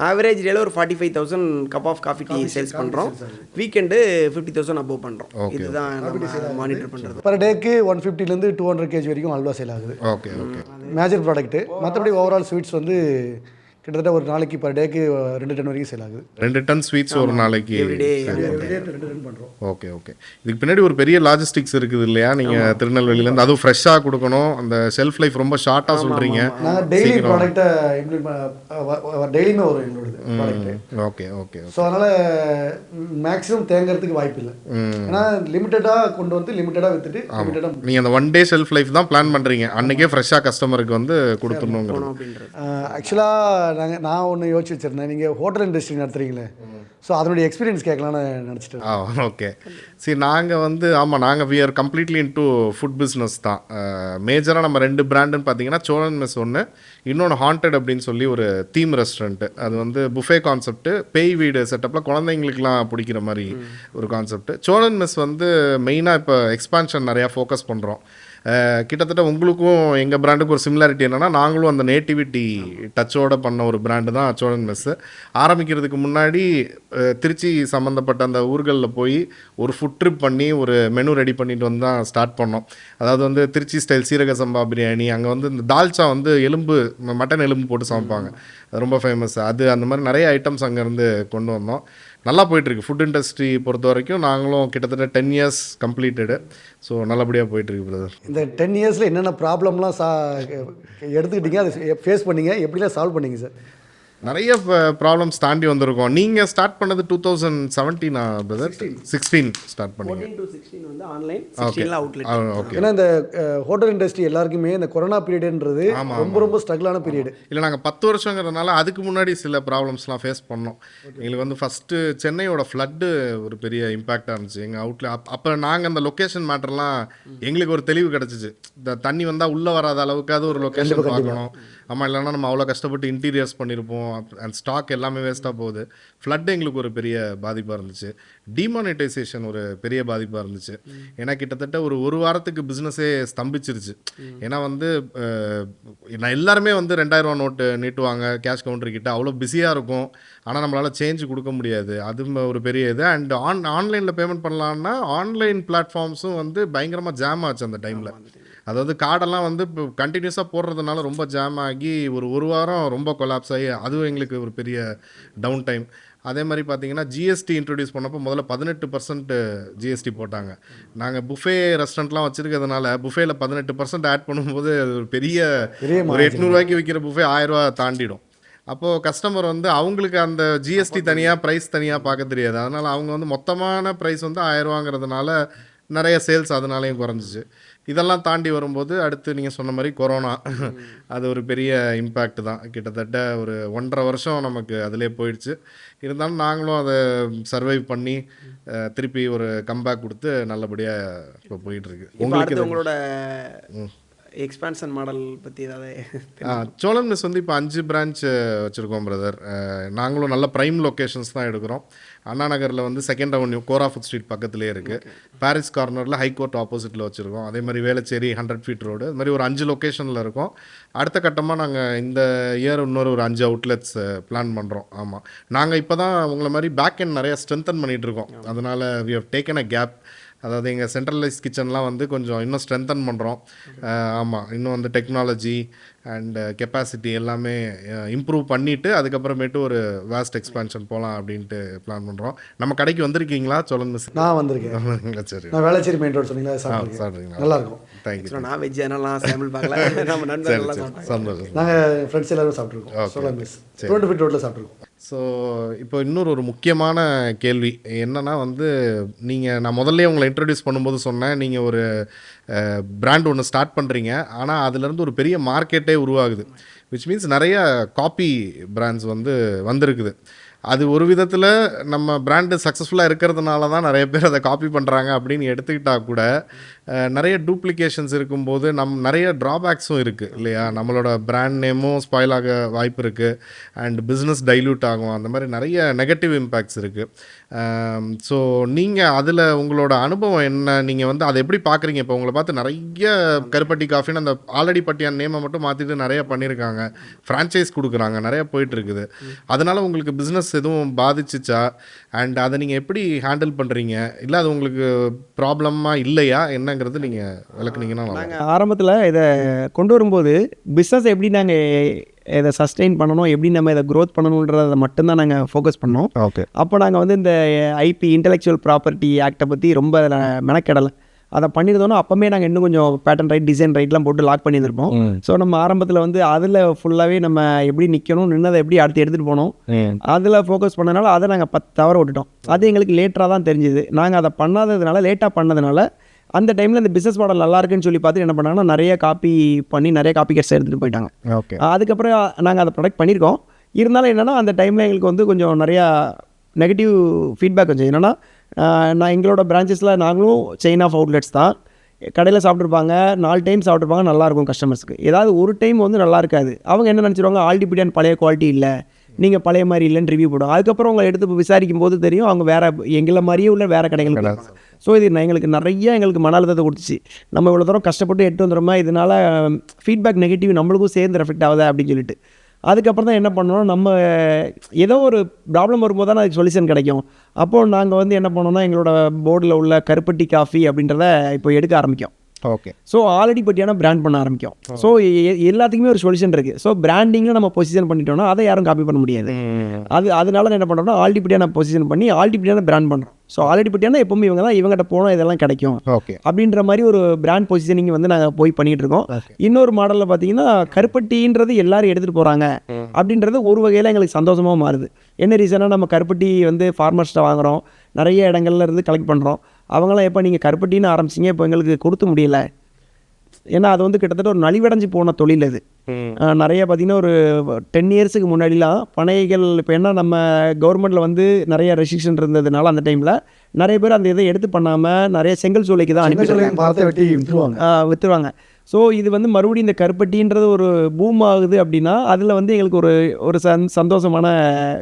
ஆவரேஜ் டேல ஒரு 45,000 cup of coffee tea sales பண்ணுறோம். வீக்கெண்டு 50,000 அபோவ் பண்ணுறோம். இதுதான் மானிட்டர் பண்ணுறது. பர் டேக்கு 150 to 200 kg வரைக்கும் அல்வா சேல் ஆகுது. ஓகே. Major product. மற்றபடி ஓவரால் ஸ்வீட்ஸ் வந்து கிட்டத்தட்ட ஒரு நாளைக்கு பர் டேக்கு 2 டன் வரைக்கும் சேல் ஆகுது. 2 டன் ஸ்வீட்ஸ் ஒரு நாளைக்கு. 2 டன் பண்ணுறோம். ஓகே. இதுக்கு பின்னாடி ஒரு பெரிய லாஜிஸ்டிக்ஸ் இருக்குது இல்லையா? நீங்கள் திருநெல்வேலியிலேருந்து அதுவும் ஃப்ரெஷ்ஷாக கொடுக்கணும், அந்த ஷெல்ஃப் லைஃப் ரொம்ப ஷார்ட்டாக சொல்கிறீங்க. நாங்கள் டெய்லி ப்ராடக்ட்டை டெய்லியுமே வரும் எங்களோட ப்ராடக்ட்டு. ஓகே. ஸோ அதனால் மேக்ஸிமம் தேங்கிறதுக்கு வாய்ப்பு இல்லை. ஏன்னா லிமிட்டடாக கொண்டு வந்து லிமிட்டடாக விற்றுட்டு லிமிட்டடாக நீங்கள் அந்த 1 day ஷெல்ஃப் லைஃப் தான் பிளான் பண்ணுறீங்க, அன்றைக்கே ஃப்ரெஷ்ஷாக கஸ்டமருக்கு வந்து கொடுத்துடணுங்கிறது. ஆக்சுவலாக நான் ஒன்று யோசிச்சு வச்சுருந்தேன், நீங்கள் ஹோட்டல் இண்டஸ்ட்ரி நடத்துகிறீங்களே, ஸோ அதனுடைய எக்ஸ்பீரியன்ஸ் கேட்கலான்னு நினச்சிட்டேன். ஓகே. சரி, நாங்கள் வந்து நாங்கள் we are completely into food business தான். மேஜராக நம்ம 2 பிராண்டுன்னு பார்த்தீங்கன்னா சோழன் மெஸ் ஒன்று, இன்னொன்று ஹாண்டட் அப்படின்னு சொல்லி ஒரு தீம் ரெஸ்டாரண்ட்டு. அது வந்து புஃபே கான்செப்ட்டு, பேய் வீடு செட்டப்பில் குழந்தைங்களுக்குலாம் பிடிக்கிற மாதிரி ஒரு கான்செப்ட்டு. சோழன் மெஸ் வந்து மெயினாக இப்போ எக்ஸ்பான்ஷன் நிறையா ஃபோக்கஸ் பண்ணுறோம். கிட்டத்தட்ட உங்களுக்கும் எங்கள் பிராண்டுக்கும் ஒரு சிமிலாரிட்டி என்னென்னா, நாங்களும் அந்த நேட்டிவிட்டி டச்சோடு பண்ண ஒரு பிராண்டு தான் சோழன் மெஸ்ஸு. ஆரம்பிக்கிறதுக்கு முன்னாடி திருச்சி சம்மந்தப்பட்ட அந்த ஊர்களில் போய் ஒரு ஃபுட் ட்ரிப் பண்ணி ஒரு மெனு ரெடி பண்ணிட்டு வந்து தான் ஸ்டார்ட் பண்ணோம். அதாவது வந்து திருச்சி ஸ்டைல் சீரக சம்பா பிரியாணி, அங்கே வந்து இந்த தால்ச்சா வந்து மட்டன் எலும்பு போட்டு சமைப்பாங்க, அது ரொம்ப ஃபேமஸ். அது அந்த மாதிரி நிறைய ஐட்டம்ஸ் அங்கேருந்து கொண்டு வந்தோம். நல்லா போயிட்டுருக்கு. ஃபுட் இண்டஸ்ட்ரி பொறுத்த வரைக்கும் நாங்களும் கிட்டத்தட்ட 10 years கம்ப்ளீட்டடு. ஸோ நல்லபடியாக போயிட்டுருக்கு பிரதர். இந்த 10 yearsல என்னென்ன ப்ராப்ளம்லாம் எடுத்துக்கிட்டீங்க, அதை ஃபேஸ் பண்ணீங்க, எப்படிலாம் சால்வ் பண்ணீங்க சார்? நிறைய ப்ராப்ளம்ஸ் தாண்டி வந்திருக்கோம். நீங்கள் ஸ்டார்ட் பண்ணது 2017 பிரதர்? 16 ஸ்டார்ட் பண்ணீங்க. 14 to 16 வந்து ஆன்லைன், 16 அவுட்லெட். ஓகே. ஏன்னா இந்த ஹோட்டல் இண்டஸ்ட்ரி எல்லாருக்குமே இந்த கொரோனா பீரியடுன்றது ரொம்ப ஸ்ட்ரகிளான பீரியடு. இல்லை, நாங்கள் 10 வருஷங்கிறதுனால அதுக்கு முன்னாடி சில ப்ராப்ளம்ஸ்லாம் ஃபேஸ் பண்ணோம். எங்களுக்கு வந்து ஃபஸ்ட்டு சென்னையோட ஃப்ளட்டு ஒரு பெரிய இம்பேக்டாக இருந்துச்சு எங்கள் அவுட்லெட். அப்போ நாங்கள் அந்த லொக்கேஷன் மேட்டர்லாம் எங்களுக்கு ஒரு தெளிவு கிடச்சிச்சு. இந்த தண்ணி வந்தால் உள்ளே வராத அளவுக்காவது ஒரு லொக்கேஷன் பார்க்கணும். ஆமாம், இல்லைன்னா நம்ம அவ்வளோ கஷ்டப்பட்டு இன்டீரியர்ஸ் பண்ணியிருப்போம், அண்ட் ஸ்டாக் எல்லாமே வேஸ்ட்டாக போகுது. ஃப்ளட் எங்களுக்கு ஒரு பெரிய பாதிப்பாக இருந்துச்சு. டிமானிட்டைசேஷன் ஒரு பெரிய பாதிப்பாக இருந்துச்சு. ஏன்னா கிட்டத்தட்ட ஒரு வாரத்துக்கு பிஸ்னஸே ஸ்தம்பிச்சிருச்சு. ஏன்னா வந்து நான் எல்லாருமே வந்து 2000 நோட்டு நீட்டுவாங்க கேஷ் கவுண்டர்கிட்ட, அவ்வளோ பிஸியாக இருக்கும். ஆனால் நம்மளால் சேஞ்ச் கொடுக்க முடியாது, அது ஒரு பெரிய இது. அண்ட் ஆன்லைனில் பேமெண்ட் பண்ணலான்னா ஆன்லைன் பிளாட்ஃபார்ம்ஸும் வந்து பயங்கரமாக ஜாம் ஆச்சு அந்த டைமில். அதாவது கார்டெல்லாம் வந்து இப்போ கண்டினியூஸாக போடுறதுனால ரொம்ப ஜாம் ஆகி ஒரு வாரம் ரொம்ப கொலாப்ஸ் ஆகி அதுவும் எங்களுக்கு ஒரு பெரிய டவுன் டைம். அதே மாதிரி பார்த்தீங்கன்னா ஜிஎஸ்டி இன்ட்ரடியூஸ் பண்ணப்போ முதல்ல 18% ஜிஎஸ்டி போட்டாங்க. நாங்கள் புஃபே ரெஸ்டாரண்ட்லாம் வச்சுருக்கிறதுனால புஃபேல 18% ஆட் பண்ணும்போது அது ஒரு பெரிய ஒரு 800 ரூபாய்க்கு விற்கிற புஃபே 1000 ரூபா தாண்டிடும். அப்போது கஸ்டமர் வந்து அவங்களுக்கு அந்த ஜிஎஸ்டி தனியாக ப்ரைஸ் தனியாக பார்க்க தெரியாது. அதனால் அவங்க வந்து மொத்தமான ப்ரைஸ் வந்து 1000 ரூபாங்கிறதுனால நிறைய சேல்ஸ் அதனாலேயும் குறைஞ்சிச்சு. இதெல்லாம் தாண்டி வரும்போது அடுத்து நீங்கள் சொன்ன மாதிரி கொரோனா அது ஒரு பெரிய இம்பேக்ட் தான். கிட்டத்தட்ட ஒரு 1.5 வருஷம் நமக்கு அதிலே போயிடுச்சு. இருந்தாலும் நாங்களும் அதை சர்வைவ் பண்ணி திருப்பி ஒரு கம்பேக் கொடுத்து நல்லபடியாக இப்போ போயிட்டுருக்கு. இப்போ அடுத்து உங்களோட எக்ஸ்பான்ஷன் மாடல் பற்றி ஏதாவது சோழன் மெஸ் வந்து இப்போ 5 பிரான்ச் வச்சுருக்கோம் பிரதர். நாங்களும் நல்ல ப்ரைம் லொக்கேஷன்ஸ் தான் எடுக்கிறோம். அண்ணா நகரில் வந்து 2nd அவென்யூ கோரா ஃபுட் ஸ்ட்ரீட் பக்கத்துலேயே இருக்குது. பாரிஸ் கார்னரில் ஹைகோர்ட் ஆப்போசிட்டில் வச்சுருக்கோம். அதே மாதிரி வேளச்சேரி 100 ஃபீட் ரோடு, அது மாதிரி ஒரு 5 லொக்கேஷனில் இருக்கோம். அடுத்த கட்டமாக நாங்கள் இந்த இயர் இன்னொரு ஒரு 5 அவுட்லெட்ஸ் பிளான் பண்ணுறோம். ஆமாம், நாங்கள் இப்போ தான் உங்களை மாதிரி பேக் எண்ட் நிறையா ஸ்ட்ரென்தன் பண்ணிகிட்ருக்கோம். அதனால் we have taken a gap. அதாவது எங்கள் சென்ட்ரலைஸ் கிச்சன்லாம் வந்து கொஞ்சம் இன்னும் ஸ்ட்ரென்தன் பண்ணுறோம். ஆமாம், இன்னும் வந்து டெக்னாலஜி அண்ட் கெப்பாசிட்டி எல்லாமே இம்ப்ரூவ் பண்ணிவிட்டு அதுக்கப்புறமேட்டு ஒரு வாஸ்ட் எக்ஸ்பான்ஷன் போகலாம் அப்படின்ட்டு பிளான் பண்ணுறோம். நம்ம கடைக்கு வந்திருக்கீங்களா சோழன் மிஸ்? நான் வந்திருக்கேன். சரி, நான் வேளச்சேரி மெயின் ரோடு சொன்னீங்களா, சாப்பிட்றீங்களா? நல்லாயிருக்கும். தேங்க்யூ. நான் வெஜ் அதனால சாம்பிள் பார்க்கல. நம்ம நண்பர்கள்லாம் சாப்பிட்டாங்க. சந்தோஷம். நாங்கள் ஃப்ரெண்ட்ஸ் எல்லாரும் சாப்பிட்ருக்கோம். சோழன் மிஸ் 20 ஃபீட் ரோட்டில் சாப்பிட்ருக்கோம். ஸோ இப்போ இன்னொரு முக்கியமான கேள்வி என்னென்னா வந்து நான் முதல்ல உங்களை இன்ட்ரடியூஸ் பண்ணும்போது சொன்னேன், நீங்கள் ஒரு பிராண்ட் ஒன்று ஸ்டார்ட் பண்ணுறீங்க, ஆனால் அதுலேருந்து ஒரு பெரிய மார்க்கெட்டே உருவாகுது. விச் மீன்ஸ் நிறைய காப்பி பிராண்ட்ஸ் வந்திருக்குது. அது ஒரு விதத்தில் நம்ம பிராண்டு சக்ஸஸ்ஃபுல்லாக இருக்கிறதுனால தான் நிறைய பேர் அதை காப்பி பண்ணுறாங்க அப்படின்னு எடுத்துக்கிட்டால் கூட நிறைய டூப்ளிகேஷன்ஸ் இருக்கும்போது நிறைய ட்ராபேக்ஸும் இருக்குது இல்லையா? நம்மளோட பிராண்ட் நேமும் ஸ்பாயில் ஆக வாய்ப்பு இருக்குது அண்ட் பிஸ்னஸ் டைல்யூட் ஆகும். அந்த மாதிரி நிறைய நெகட்டிவ் இம்பேக்ட்ஸ் இருக்குது. ஸோ நீங்கள் அதில் உங்களோட அனுபவம் என்ன? நீங்கள் அதை எப்படி பார்க்குறீங்க? இப்போ உங்களை பார்த்து நிறைய கருப்பட்டி காஃபின்னு அந்த ஆல்ரெடி பட்டியான நேமை மட்டும் மாற்றிட்டு நிறைய பண்ணியிருக்காங்க, ஃப்ரான்ச்சைஸ் கொடுக்குறாங்க, நிறைய போயிட்டுருக்குது. அதனால் உங்களுக்கு பிஸ்னஸ் எதுவும் பாதிச்சிச்சா? அண்ட் அதை நீங்கள் எப்படி ஹேண்டில் பண்ணுறீங்க? இல்லை அது உங்களுக்கு ப்ராப்ளமாக இல்லையா என்னங்கிறது நீங்கள் விளக்குனீங்கன்னா. ஆரம்பத்தில் இதை கொண்டு வரும்போது பிஸ்னஸ் எப்படி நாங்கள் இதை சஸ்டெயின் பண்ணணும், எப்படி நம்ம இதை க்ரோத் பண்ணணுன்றதை மட்டும்தான் நாங்கள் ஃபோக்கஸ் பண்ணோம். ஓகே. அப்போ நாங்கள் இந்த ஐபி இன்டெலெக்சுவல் ப்ராப்பர்ட்டி ஆக்டை பற்றி ரொம்ப மெனக்கெடலை. அதை பண்ணியிருந்தோன்னா அப்போமே நாங்கள் இன்னும் கொஞ்சம் பேட்டர்ன் ரைட், டிசைன் ரைட்லாம் போட்டு லாக் பண்ணியிருந்திருப்போம். ஸோ நம்ம ஆரம்பத்தில் அதில் ஃபுல்லாகவே நம்ம எப்படி நிற்கணும், நின்னதை எப்படி அடுத்து எடுத்துகிட்டு போனோம், அதில் ஃபோக்கஸ் பண்ணதுனால அதை நாங்கள் 10 தவற விட்டுட்டோம். அது எங்களுக்கு லேட்டராக தான் தெரிஞ்சுது. நாங்கள் அதை பண்ணாததுனால, லேட்டாக பண்ணதுனால அந்த டைமில் இந்த பிஸ்னஸ் மாடல் நல்லா இருக்குன்னு சொல்லி பார்த்து என்ன பண்ணாங்கன்னா நிறைய காப்பி பண்ணி நிறைய காப்பி கேட்ஸ் எடுத்துகிட்டு போயிட்டாங்க. ஓகே. அதுக்கப்புறம் நாங்கள் அதை ப்ரொடக்ட் பண்ணியிருக்கோம். இருந்தாலும் என்னென்னா அந்த டைமில் எங்களுக்கு கொஞ்சம் நிறையா நெகட்டிவ் ஃபீட்பேக் வந்துச்சு. என்னென்னா நான் எங்களோட பிரான்ச்சஸில் நாங்களும் செயின் ஆஃப் அவுட்லெட்ஸ் தான். கடையில் சாப்பிட்ருப்பாங்க, 4 டைம் சாப்பிட்ருப்பாங்க, நல்லாயிருக்கும் கஸ்டமர்ஸ்க்கு. ஏதாவது ஒரு டைம் நல்லா இருக்காது. அவங்க என்ன நினச்சிருவாங்க, ஆல்டி பிடியான் பழைய குவாலிட்டி இல்லை, நீங்கள் பழைய மாதிரி இல்லைன்னு ரிவ்யூ போடுவோம். அதுக்கப்புறம் உங்களை எடுத்து விசாரிக்கும் போது தெரியும் அவங்க வேறு எங்களை மாதிரியே உள்ள வேறு கடைகள். ஸோ இது எங்களுக்கு எங்களுக்கு மன அழுத்தத்தை கொடுத்துச்சு. நம்ம இவ்வளோ தூரம் கஷ்டப்பட்டு எட்டு வந்துடுமா, இதனால் ஃபீட்பேக் நெகட்டிவ் நம்மளுக்கும் சேர்ந்து எஃபெக்ட் ஆகுதா அப்படின்னு சொல்லிட்டு அதுக்கப்புறம் தான் என்ன பண்ணோம், நம்ம ஏதோ ஒரு ப்ராப்ளம் வரும்போது தான் அதுக்கு சொல்யூஷன் கிடைக்கும். அப்போது நாங்கள் என்ன பண்ணோம்னா எங்களோட போர்டில் உள்ள கருப்பட்டி காஃபி அப்படின்றத இப்போ எடுக்க ஆரம்பிக்கும். ஓகே. ஸோ ஆல்ரெடி பட்டியான பிராண்ட் பண்ண ஆரம்பிக்கும். ஸோ எல்லாத்துக்குமே ஒரு சொல்யூஷன் இருக்குது. ஸோ பிராண்டிங்கில் நம்ம பொசிஷன் பண்ணிட்டோம்னா அதை யாரும் காப்பி பண்ண முடியாது. அதனால என்ன பண்ணுறோம்னா ஆல்ரெடி பட்டியான பொசிஷன் பண்ணி ஆல்ரெடி பட்டியான பிராண்ட் பண்ணுறோம். ஸோ ஆல்ரெடி பட்டியான எப்பவுமே இவங்ககிட்ட போனால் இதெல்லாம் கிடைக்கும். ஓகே. அப்படின்ற மாதிரி ஒரு பிராண்ட் பொசிஷனிங் நாங்கள் போய் பண்ணிகிட்டு இருக்கோம். இன்னொரு மாடலில் பார்த்தீங்கன்னா கருப்பட்டின்றது எல்லாரும் எடுத்துகிட்டு போகிறாங்க அப்படின்றது ஒரு வகையில் எங்களுக்கு சந்தோஷமாக மாறுது. என்ன ரீசனாக நம்ம கருப்பட்டி ஃபார்மர்ஸ்ட்டை வாங்குகிறோம், நிறைய இடங்கள்ல இருந்து கலெக்ட் பண்ணுறோம். அவங்களாம் எப்போ நீங்கள் கருப்பட்டின்னு ஆரம்பிச்சிங்க, இப்போ எங்களுக்கு கொடுக்க முடியல. ஏன்னா அது கிட்டத்தட்ட ஒரு நலிவடைஞ்சு போன தொழில். அது நிறைய பார்த்திங்கன்னா ஒரு 10 இயர்ஸுக்கு முன்னாடிலாம் பனைகள் இப்போ என்ன நம்ம கவர்மெண்ட்டில் நிறைய ரெஸ்ட்ரிக்ஷன் இருந்ததுனால அந்த டைமில் நிறைய பேர் அந்த இதை எடுத்து பண்ணாமல் நிறைய செங்கல் சூளைக்கு தான் விற்றுருவாங்க. ஸோ இது மறுபடியும் இந்த கருப்பட்டின்றது ஒரு பூம் ஆகுது அப்படின்னா அதில் எங்களுக்கு ஒரு சந்தோஷமான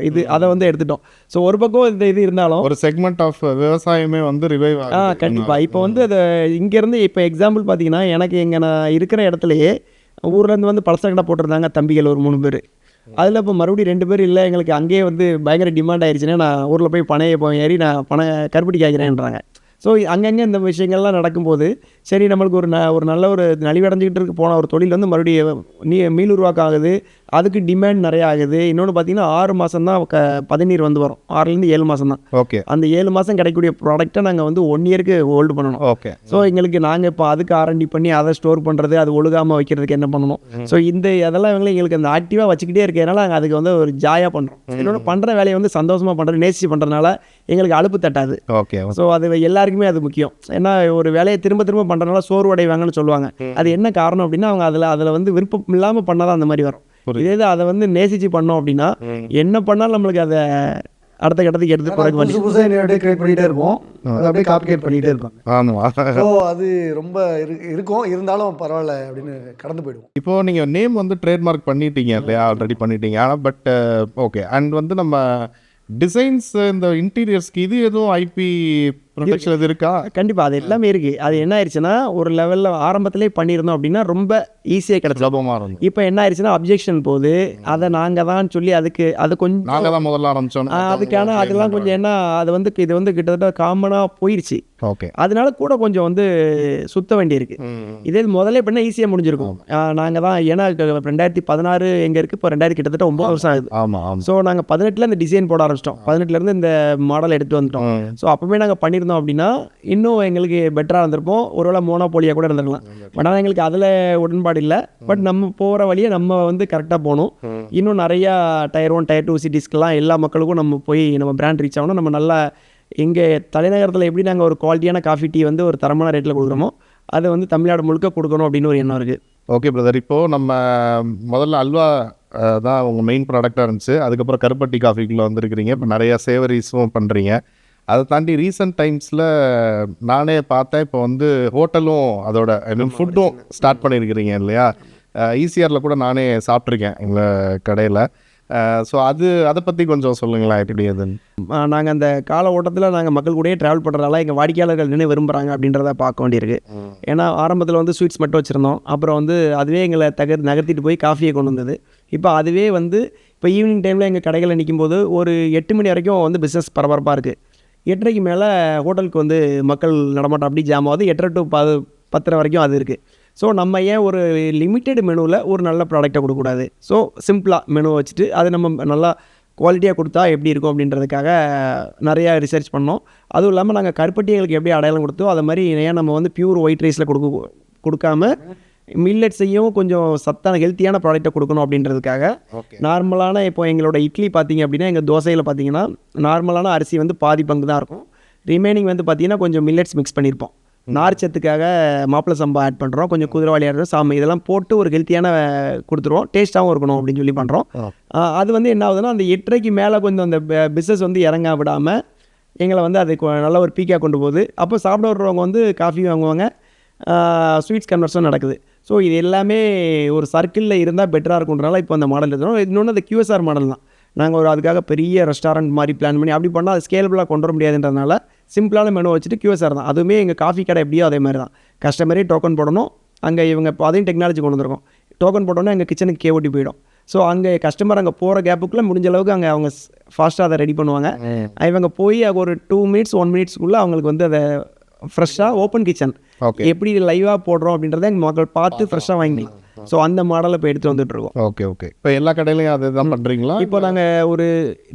இது அதை எடுத்துட்டோம். ஸோ ஒரு பக்கம் இந்த இது இருந்தாலும் ஒரு செக்மெண்ட் ஆஃப் விவசாயமே ரிவைவ் ஆகுது. கண்டிப்பாக. இப்போ அதை இங்கேருந்து இப்போ எக்ஸாம்பிள் பார்த்தீங்கன்னா எனக்கு நான் இருக்கிற இடத்துலையே ஊர்லேருந்து பழசக்கடை போட்டிருந்தாங்க தம்பிகள் ஒரு 3 பேர். அதில் இப்போ மறுபடியும் 2 பேர் இல்லை, எங்களுக்கு அங்கேயே பயங்கர டிமாண்ட் ஆயிடுச்சுன்னா நான் ஊரில் போய் பனையை ஏறி நான் கருப்பட்டி காய்க்கிறேன்றாங்க. ஸோ அங்கங்கே இந்த விஷயங்கள்லாம் நடக்கும்போது சரி நம்மளுக்கு ஒரு நல்ல ஒரு நலிவடைஞ்சிக்கிட்டு போன ஒரு தொழில் மறுபடியும் மீளுருவாக்கம் ஆகுது. அதுக்கு டிமாண்ட் நிறைய ஆகுது. இன்னொன்று பார்த்தீங்கன்னா 6 மாதம் தான் பதநீர் வரும், 6லேருந்து 7 மாதம் தான். ஓகே. அந்த 7 மாதம் கிடைக்கக்கூடிய ப்ராடக்ட்டை நாங்கள் 1 இயருக்கு ஹோல்டு பண்ணணும். ஓகே. ஸோ எங்களுக்கு நாங்கள் இப்போ அதுக்கு R&D பண்ணி அதை ஸ்டோர் பண்ணுறது, அது ஒழுகாமல் வைக்கிறதுக்கு என்ன பண்ணணும். ஸோ அதெல்லாம் எங்களுக்கு அந்த ஆக்டிவாக வச்சுக்கிட்டே இருக்கிறதுனால நாங்கள் அதுக்கு ஒரு ஜாயாக பண்ணுறோம். இன்னொன்று பண்ணுற வேலையை சந்தோஷமாக பண்ணுறது, நேசிச்சு பண்ணுறதுனால எங்களுக்கு அலுப்பு தட்டாது. ஓகே. ஸோ அது எல்லாருக்கும் எல்லாருக்குமே அது முக்கியம். ஏன்னா ஒரு வேலையை திரும்ப திரும்ப பண்ணுறதுனால சோர்வடைவாங்கன்னு சொல்லுவாங்க. அது என்ன காரணம் அப்படின்னா அவங்க அதில் வந்து விருப்பம் இல்லாமல் பண்ணாதான் அந்த மாதிரி வரும். இதே இது அதை வந்து நேசிச்சு பண்ணோம் அப்படின்னா என்ன பண்ணாலும் நம்மளுக்கு அதை அடுத்த கட்டத்துக்கு எடுத்து போகிறதுக்கு புதுசாக என்னோட கிரியேட் பண்ணிகிட்டே இருப்போம், அதை அப்படியே காப்பிகேட் பண்ணிகிட்டே இருப்பாங்க. ஆமாம். ஸோ அது ரொம்ப இருக்கும், இருந்தாலும் பரவாயில்ல அப்படின்னு கடந்து போயிடுவோம். இப்போது நீங்கள் நேம் வந்து ட்ரேட்மார்க் பண்ணிட்டீங்க இல்லையா, ஆல்ரெடி பண்ணிட்டீங்க. ஆனால் பட் ஓகே. அண்ட் வந்து நம்ம டிசைன்ஸ் இந்த இன்டீரியர்ஸ்க்கு இது எதுவும் ஐபி ப்ரொடெக்ஷன் இது இருக்கா? கண்டிப்பாக அது எல்லாமே இருக்குது. அது என்ன ஆயிடுச்சுன்னா ஒரு லெவலில் ஆரம்பத்திலே பண்ணியிருந்தோம் அப்படின்னா ரொம்ப ஈஸியாக கிடச்சி. சுலபமாக இருந்தது. இப்போ என்ன ஆயிடுச்சுன்னா அப்ஜெக்ஷன் போகுது, அதை நாங்கள் தான் சொல்லி அது கொஞ்சம் நாங்கள் தான் முதல்ல ஆரம்பித்தோம். அதுக்கான அதெல்லாம் கொஞ்சம் என்ன அது வந்து இது வந்து கிட்டத்தட்ட காமனாக போயிடுச்சு. ஓகே. அதனால கூட கொஞ்சம் வந்து சுத்த வேண்டியிருக்கு. இதே முதல்ல பண்ணால் ஈஸியாக முடிஞ்சிருக்கும். நாங்கள் தான் ஏன்னா 2016 எங்கே இருக்குது, இப்போ 2000 கிட்டத்தட்ட 9 வருஷம் ஆகுது. ஆமாம் ஆமாம். ஸோ நாங்கள் 18 இந்த டிசைன் போட ஆரம்பிச்சிட்டோம், 18 இந்த மாடல் எடுத்து வந்துட்டோம். ஸோ அப்போவே நாங்கள் பண்ணியிருந்தோம் அப்படின்னா இன்னும் எங்களுக்கு பெட்டராக இருந்திருப்போம். ஒருவேளை மோனோபோலியாக கூட இருந்திருக்கலாம். பட் ஆனால் எங்களுக்கு அதில் உடன்பாடு இல்லை. பட் நம்ம போகிற வழியை நம்ம வந்து கரெக்டாக போகணும். இன்னும் நிறையா Tier 1 Tier 2 சிட்டிஸ்க்கெலாம் எல்லா மக்களுக்கும் நம்ம போய் நம்ம பிராண்ட் ரீச் ஆகணும். நம்ம நல்லா இங்கே தலைநகரத்தில் எப்படி நாங்கள் ஒரு குவாலிட்டியான காஃபி டீ வந்து ஒரு தரமான ரேட்டில் கொடுக்குறோமோ அதை வந்து தமிழ்நாடு முழுக்க கொடுக்கணும் அப்படின்னு ஒரு எண்ணம் இருக்குது. Okay brother. இப்போது நம்ம முதல்ல அல்வா தான் உங்கள் மெயின் ப்ராடக்டாக இருந்துச்சு. அதுக்கப்புறம் கருப்பட்டி காஃபிக்குள்ளே வந்திருக்கிறீங்க. இப்போ நிறையா சேவரிஸும் பண்ணுறீங்க. அதை தாண்டி ரீசெண்ட் டைம்ஸில் நானே பார்த்தேன், இப்போ வந்து ஹோட்டலும் அதோட ஃபுட்டும் ஸ்டார்ட் பண்ணியிருக்கிறீங்க இல்லையா? ஈசிஆரில் கூட நானே சாப்பிட்ருக்கேன் எங்கள் கடையில். ஸோ அதை பற்றி கொஞ்சம் சொல்லுங்களேன், எப்படி அதுன்னு. நாங்கள் அந்த கால ஓட்டத்தில் நாங்கள் மக்கள் கூடயே ட்ராவல் பண்ணுறதால எங்கள் வாடிக்கையாளர்கள் என்ன விரும்புகிறாங்க அப்படின்றத பார்க்க வேண்டியிருக்கு. ஏன்னா ஆரம்பத்தில் வந்து ஸ்வீட்ஸ் மட்டும் வச்சுருந்தோம். அப்புறம் வந்து அதுவே எங்களை நகர்த்திட்டு போய் காஃபியை கொண்டு வந்தது. இப்போ அதுவே வந்து இப்போ ஈவினிங் டைமில் எங்கள் கடைகளில் நிற்கும்போது ஒரு 8 மணி வரைக்கும் வந்து பிஸ்னஸ் பரபரப்பாக இருக்குது. 8:30க்கு மேலே ஹோட்டலுக்கு வந்து மக்கள் நடமாட்டம் அப்படி ஜாம் ஆகுது. 8:30 to 10:30 வரைக்கும் அது இருக்குது. ஸோ நம்ம ஏன் ஒரு லிமிட்டெட் மெனுவில் ஒரு நல்ல ப்ராடக்டை கொடுக்கக்கூடாது? ஸோ சிம்பிளாக மெனு வச்சுட்டு அது நம்ம நல்லா குவாலிட்டியாக கொடுத்தா எப்படி இருக்கும் அப்படின்றதுக்காக நிறையா ரிசர்ச் பண்ணோம். அதுவும் இல்லாமல் நாங்கள் கருப்பட்டிகளுக்கு எப்படி அடையாளம் கொடுத்தோம் அதை மாதிரி ஏன் நம்ம வந்து பியூர் ஒயிட் ரைஸில் கொடுக்காம மில்லட்ஸையும் கொஞ்சம் சத்தான ஹெல்த்தியான ப்ராடக்ட்டை கொடுக்கணும் அப்படின்றதுக்காக நார்மலான இப்போ எங்களோட இட்லி பார்த்தீங்க அப்படின்னா எங்கள் தோசையில் பார்த்தீங்கன்னா நார்மலான அரிசி வந்து பாதி பங்கு தான் இருக்கும். ரிமைனிங் வந்து பார்த்தீங்கன்னா கொஞ்சம் மில்லட்ஸ் மிக்ஸ் பண்ணியிருப்போம். நார்ச்சத்துக்காக மாப்பிளை சம்பா ஆட் பண்ணுறோம், கொஞ்சம் குதிரைவாளி ஆடுறோம், சாமை இதெல்லாம் போட்டு ஒரு ஹெல்த்தியான கொடுத்துருவோம். டேஸ்ட்டாகவும் இருக்கணும் அப்படின்னு சொல்லி பண்ணுறோம். அது வந்து என்ன ஆகுதுன்னா அந்த 8:30க்கு மேலே கொஞ்சம் அந்த பிஸ்னஸ் வந்து இறங்க விடாமல் எங்களை வந்து அது நல்ல ஒரு பீக்காக கொண்டு போகுது. அப்போ சாப்பிட வர்றவங்க வந்து காஃபி வாங்குவாங்க, ஸ்வீட்ஸ் கன்வர்ஷன் நடக்குது. ஸோ இது எல்லாமே ஒரு சர்க்கிளில் இருந்தால் பெட்டராக இருக்குன்றனால இப்போ அந்த மாடல் எடுத்துகிறோம். இன்னொன்று அந்த QSR மாடல் தான். நாங்கள் ஒரு அதுக்காக பெரிய ரெஸ்டாரண்ட் மாதிரி பிளான் பண்ணி அப்படி பண்ணால் அது ஸ்கேலபிளாக கொண்டு வர முடியாதுன்றதுனால சிம்பிளான மெனு வச்சுட்டு QSR தான். அதுவுமே எங்கள் காஃபி கடை எப்படியோ அதே மாதிரி தான். கஸ்டமரே டோக்கன் போடணும். அங்கே இவங்க இப்போ அதையும் டெக்னாலஜி கொண்டு வந்திருக்கோம். டோக்கன் போட்டோன்னே எங்கள் கிச்சனுக்கு KOT போயிடும். ஸோ அங்கே கஸ்டமர் அங்கே போகிற கேப்புக்குள்ளே முடிஞ்ச அளவுக்கு அங்கே அவங்க ஃபாஸ்ட்டாக அதை ரெடி பண்ணுவாங்க. இவங்க போய் ஒரு 2 minutes 1 minutesக்குள்ளே அவங்களுக்கு வந்து அதை ஃப்ரெஷ்ஷாக ஓப்பன் கிச்சன் எப்படி லைவாக போடுறோம் அப்படின்றத எங்கள் மக்கள் பார்த்து ஃப்ரெஷ்ஷாக வாங்கிக்கலாம். ஸோ அந்த மாடலை இப்போ எடுத்துகிட்டு வந்துட்டு இருக்கோம். Okay okay. இப்போ எல்லா கடையிலையும் அதை தான் பண்ணுறீங்களா? இப்போ நாங்கள் ஒரு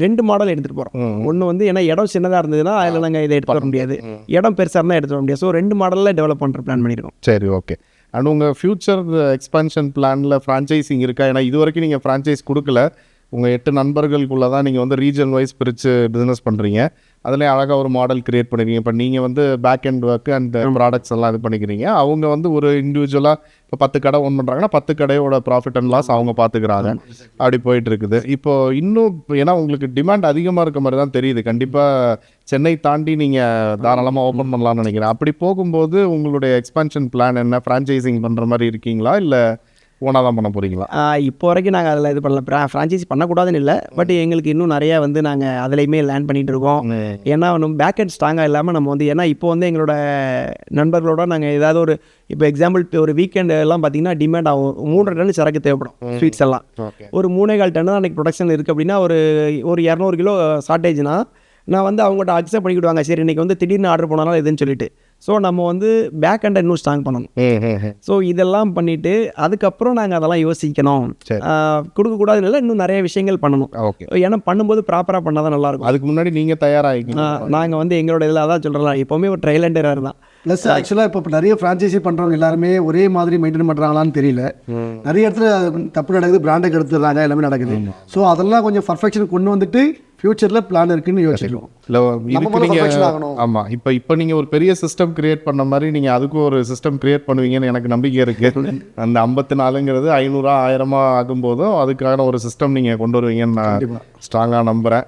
2 மாடல் எடுத்துகிட்டு போகிறோம். ஒன்று வந்து ஏன்னா இடம் சின்னதாக இருந்ததுன்னா அதில் நாங்கள் இதை எடுத்து வர முடியாது, இடம் பெருசாக இருந்தால் எடுத்து வர முடியாது. ஸோ 2 மாடலில் டெவலப் பண்ணுற பிளான் பண்ணியிருக்கோம். சரி ஓகே. அண்ட் உங்கள் ஃப்யூச்சர் எக்ஸ்பான்ஷன் பிளானில் ஃப்ரான்ச்சைசிங் இருக்கா? ஏன்னா இது வரைக்கும் நீங்கள் ஃப்ரான்ச்சைஸ் கொடுக்கல. உங்கள் 8 நண்பர்களுக்குள்ளே தான் நீங்கள் வந்து ரீஜன் வைஸ் பிரித்து பிஸ்னஸ் பண்ணுறீங்க. அதிலே அழகாக ஒரு மாடல் க்ரியேட் பண்ணிக்கிறீங்க. இப்போ நீங்கள் வந்து back and work and products எல்லாம் இது பண்ணிக்கிறீங்க. அவங்க வந்து ஒரு இண்டிவிஜுவலாக இப்போ 10 கடை ஓன் பண்ணுறாங்கன்னா 10 கடையோட ப்ராஃபிட் அண்ட் லாஸ் அவங்க பார்த்துக்கிறாங்க. அப்படி போயிட்டு இருக்குது. இப்போது இன்னும் ஏன்னா உங்களுக்கு டிமாண்ட் அதிகமாக இருக்க மாதிரி தான் தெரியுது. கண்டிப்பாக சென்னை தாண்டி நீங்கள் தாராளமாக ஓப்பன் பண்ணலாம்னு நினைக்கிறேன். அப்படி போகும்போது உங்களுடைய எக்ஸ்பான்ஷன் பிளான் என்ன? ஃப்ரான்ச்சைசிங் பண்ணுற மாதிரி இருக்கீங்களா இல்லை ஓனாக தான் பண்ண போகிறீங்களா? இப்போ வரைக்கும் நாங்கள் அதில் இது பண்ணல, ஃப்ரான்ச்சைஸ் பண்ணக்கூடாதுன்னு இல்லை. பட் எங்களுக்கு இன்னும் நிறையா வந்து நாங்கள் அதிலையுமே லேர்ன் பண்ணிகிட்டு இருக்கோம். ஏன்னா நம்ம பேக் அண்ட் ஸ்ட்ராங்காக இல்லாமல் நம்ம வந்து ஏன்னா இப்போ வந்து எங்களோட நண்பர்களோட நாங்கள் ஏதாவது ஒரு இப்போ எக்ஸாம்பிள் ஒரு வீக்கெண்டு எல்லாம் பார்த்தீங்கன்னா டிமாண்ட் ஆகும். 3 டன் சரக்கு தேவைப்படும் ஸ்வீட்ஸ் எல்லாம். ஒரு 3.25 டன் தான் அன்றைக்கி ப்ரொடக்ஷன் இருக்குது அப்படின்னா ஒரு 200 கிலோ ஷார்ட்டேஜ்னா நான் வந்து அவங்கள்ட்ட அக்செப்ட் பண்ணிக்கிடுவாங்க. சரி இன்றைக்கி வந்து திடீர்னு ஆர்டர் பண்ணாலும் இதுன்னு சொல்லிட்டு. ஸோ நம்ம வந்து பேக் அண்டை இன்னும் ஸ்ட்ராங் பண்ணணும். ஸோ இதெல்லாம் பண்ணிவிட்டு அதுக்கப்புறம் நாங்கள் அதெல்லாம் யோசிக்கணும். கொடுக்கக்கூடாதுன்னு இல்லை, இன்னும் நிறைய விஷயங்கள் பண்ணணும். ஓகே. ஏன்னா பண்ணும்போது ப்ராப்பராக பண்ணால் தான் நல்லாயிருக்கும். அதுக்கு முன்னாடி நீங்கள் தயாராகிக்கணும். நாங்கள் வந்து எங்களோட இதில் அதான் சொல்கிறலாம், எப்போவுமே ஒரு ட்ரையல் அண்ட் எரர் தான். ப்ளஸ் ஆக்சுவலாக இப்போ நிறைய ஃப்ரான்ச்சைசி பண்ணுறவங்க எல்லாருமே ஒரே மாதிரி மெயின்டைன் பண்ணுறாங்களான்னு தெரியல. நிறைய இடத்துல தப்பு நடக்குது, பிராண்டுக்கு எடுத்துடுறாங்க, எல்லாமே நடக்குது. ஸோ அதெல்லாம் கொஞ்சம் பர்ஃபெக்ஷன் கொண்டு வந்துட்டு ஃபியூச்சரில் பிளான் இருக்குன்னு யோசிச்சிருக்கோம். இல்லை நம்ம இதுக்கு perfection நீங்கள் ஆகணும். ஆமாம் இப்போ நீங்கள் ஒரு பெரிய சிஸ்டம் கிரியேட் பண்ண மாதிரி நீங்கள் அதுக்கும் ஒரு சிஸ்டம் கிரியேட் பண்ணுவீங்கன்னு எனக்கு நம்பிக்கை இருக்குது. அந்த 54ங்கிறது 500 1000 ஆகும்போதும் அதுக்கான ஒரு சிஸ்டம் நீங்கள் கொண்டு வருவீங்கன்னு நான் ஸ்ட்ராங்காக நம்புகிறேன்.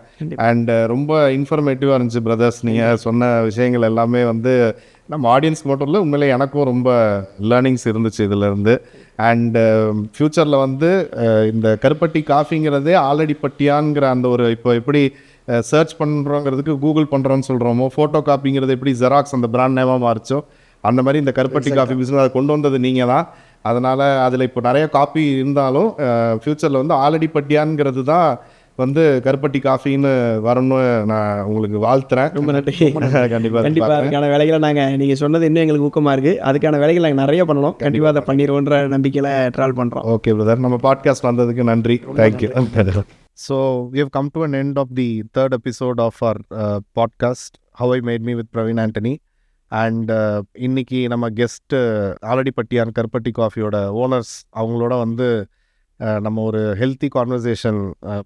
அண்ட் ரொம்ப இன்ஃபர்மேட்டிவாக இருந்துச்சு பிரதர்ஸ். நீங்கள் சொன்ன விஷயங்கள் எல்லாமே வந்து நம்ம ஆடியன்ஸ்க்கு மட்டும் இல்லை, உண்மையிலே எனக்கும் ரொம்ப லேர்னிங்ஸ் இருந்துச்சு இதிலேருந்து. அண்டு ஃப்யூச்சரில் வந்து இந்த கருப்பட்டி காஃபிங்கிறதே ஆல்ரெடி பட்டியான்ங்கிற அந்த ஒரு இப்போ எப்படி சர்ச் பண்ணுறோங்கிறதுக்கு கூகுள் பண்ணுறோன்னு சொல்கிறோமோ, ஃபோட்டோ காப்பிங்கிறது எப்படி ஜெராக்ஸ் அந்த பிராண்ட் நேமாக மாறிச்சோ, அந்த மாதிரி இந்த கருப்பட்டி காஃபி பிஸ்னஸ் அதை கொண்டு வந்தது நீங்கள் தான். அதனால் அதில் இப்போ நிறைய காப்பி இருந்தாலும் ஃப்யூச்சரில் வந்து ஆல்ரெடி பட்டியான்ங்கிறது தான் வந்து கருப்பட்டி காஃபின்னு வரணும்னு நான் உங்களுக்கு வாழ்த்துறேன். ரொம்ப நன்றி. கண்டிப்பாக கண்டிப்பாக அதுக்கான வேலைகளை நாங்கள் சொல்கிறது இன்னும் எங்களுக்கு ஊக்கமாக இருக்குது. அதுக்கான வேலைகள் நாங்கள் நிறைய பண்ணணும். கண்டிப்பாக அதை பண்ணிடுவோன்ற நம்பிக்கையில் ட்ராவல் பண்ணுறோம். ஓகே பிரதர், நம்ம பாட்காஸ்ட் வந்ததுக்கு நன்றி. Thank you. So we have come to an end of the third episode of our podcast, How I Made Me with Praveen Antony. And இன்னைக்கு நம்ம கெஸ்ட்டு ஆல்ரெடி பட்டியான் கருப்பட்டி காஃபியோட ஓனர்ஸ், அவங்களோட வந்து நம்ம ஒரு ஹெல்த்தி கான்வர்சேஷன்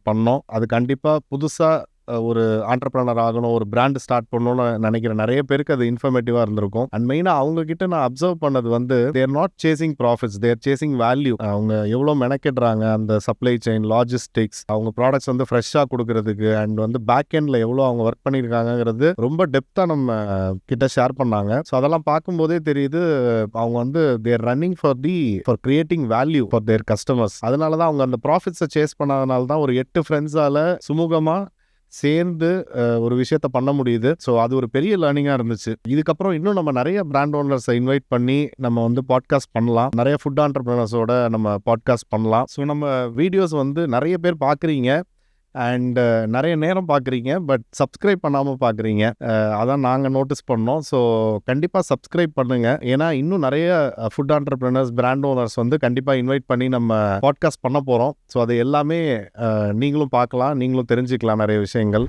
பண்ணோம். அது கண்டிப்பாக புதுசாக ஒரு ஆண்டர்ப்ரனர் ஆகணும், ஒரு பிராண்ட் ஸ்டார்ட் பண்ணணும்னு நினைக்கிற நிறைய பேருக்கு அது இன்ஃபர்மேட்டிவாக இருந்திருக்கும். அண்ட் மெயினாக அவங்கக்கிட்ட நான் அப்சர்வ் பண்ணது வந்து they're not chasing profits, they're chasing value. அவங்க எவ்வளோ மெனக்கிடுறாங்க அந்த சப்ளை செயின், லாஜிஸ்டிக்ஸ், அவங்க ப்ராடக்ட்ஸ் வந்து ஃப்ரெஷ்ஷாக கொடுக்கறதுக்கு, அண்ட் வந்து பேக் எண்டில் எவ்வளோ அவங்க ஒர்க் பண்ணியிருக்காங்கிறது ரொம்ப டெப்த்தாக நம்ம கிட்ட ஷேர் பண்ணாங்க. ஸோ அதெல்லாம் பார்க்கும்போதே தெரியுது அவங்க வந்து their running for creating value for their customers. அதனால தான் அவங்க அந்த ப்ராஃபிட்ஸை சேஸ் பண்ணாதனால தான் ஒரு 8 ஃப்ரெண்ட்ஸால் சுமூகமாக சேர்ந்து ஒரு விஷயத்த பண்ண முடியுது. ஸோ அது ஒரு பெரிய லேர்னிங்காக இருந்துச்சு. இதுக்கப்புறம் இன்னும் நம்ம நிறைய பிராண்ட் ஓனர்ஸை இன்வைட் பண்ணி நம்ம வந்து பாட்காஸ்ட் பண்ணலாம், நிறைய ஃபுட் ஆண்டர்ப்ரனர்ஸோட நம்ம பாட்காஸ்ட் பண்ணலாம். ஸோ நம்ம வீடியோஸ் வந்து நிறைய பேர் பார்க்குறீங்க அண்ட் நிறைய நேரம் பார்க்குறீங்க, பட் சப்ஸ்கிரைப் பண்ணாமல் பார்க்குறீங்க. அதான் நாங்கள் நோட்டீஸ் பண்ணோம். ஸோ கண்டிப்பாக சப்ஸ்கிரைப் பண்ணுங்கள். ஏன்னா இன்னும் நிறைய ஃபுட் ஆண்டர்ப்ரனர்ஸ், பிராண்ட் ஓனர்ஸ் வந்து கண்டிப்பாக இன்வைட் பண்ணி நம்ம பாட்காஸ்ட் பண்ண போகிறோம். ஸோ அது எல்லாமே நீங்களும் பார்க்கலாம், நீங்களும் தெரிஞ்சுக்கலாம் நிறைய விஷயங்கள்.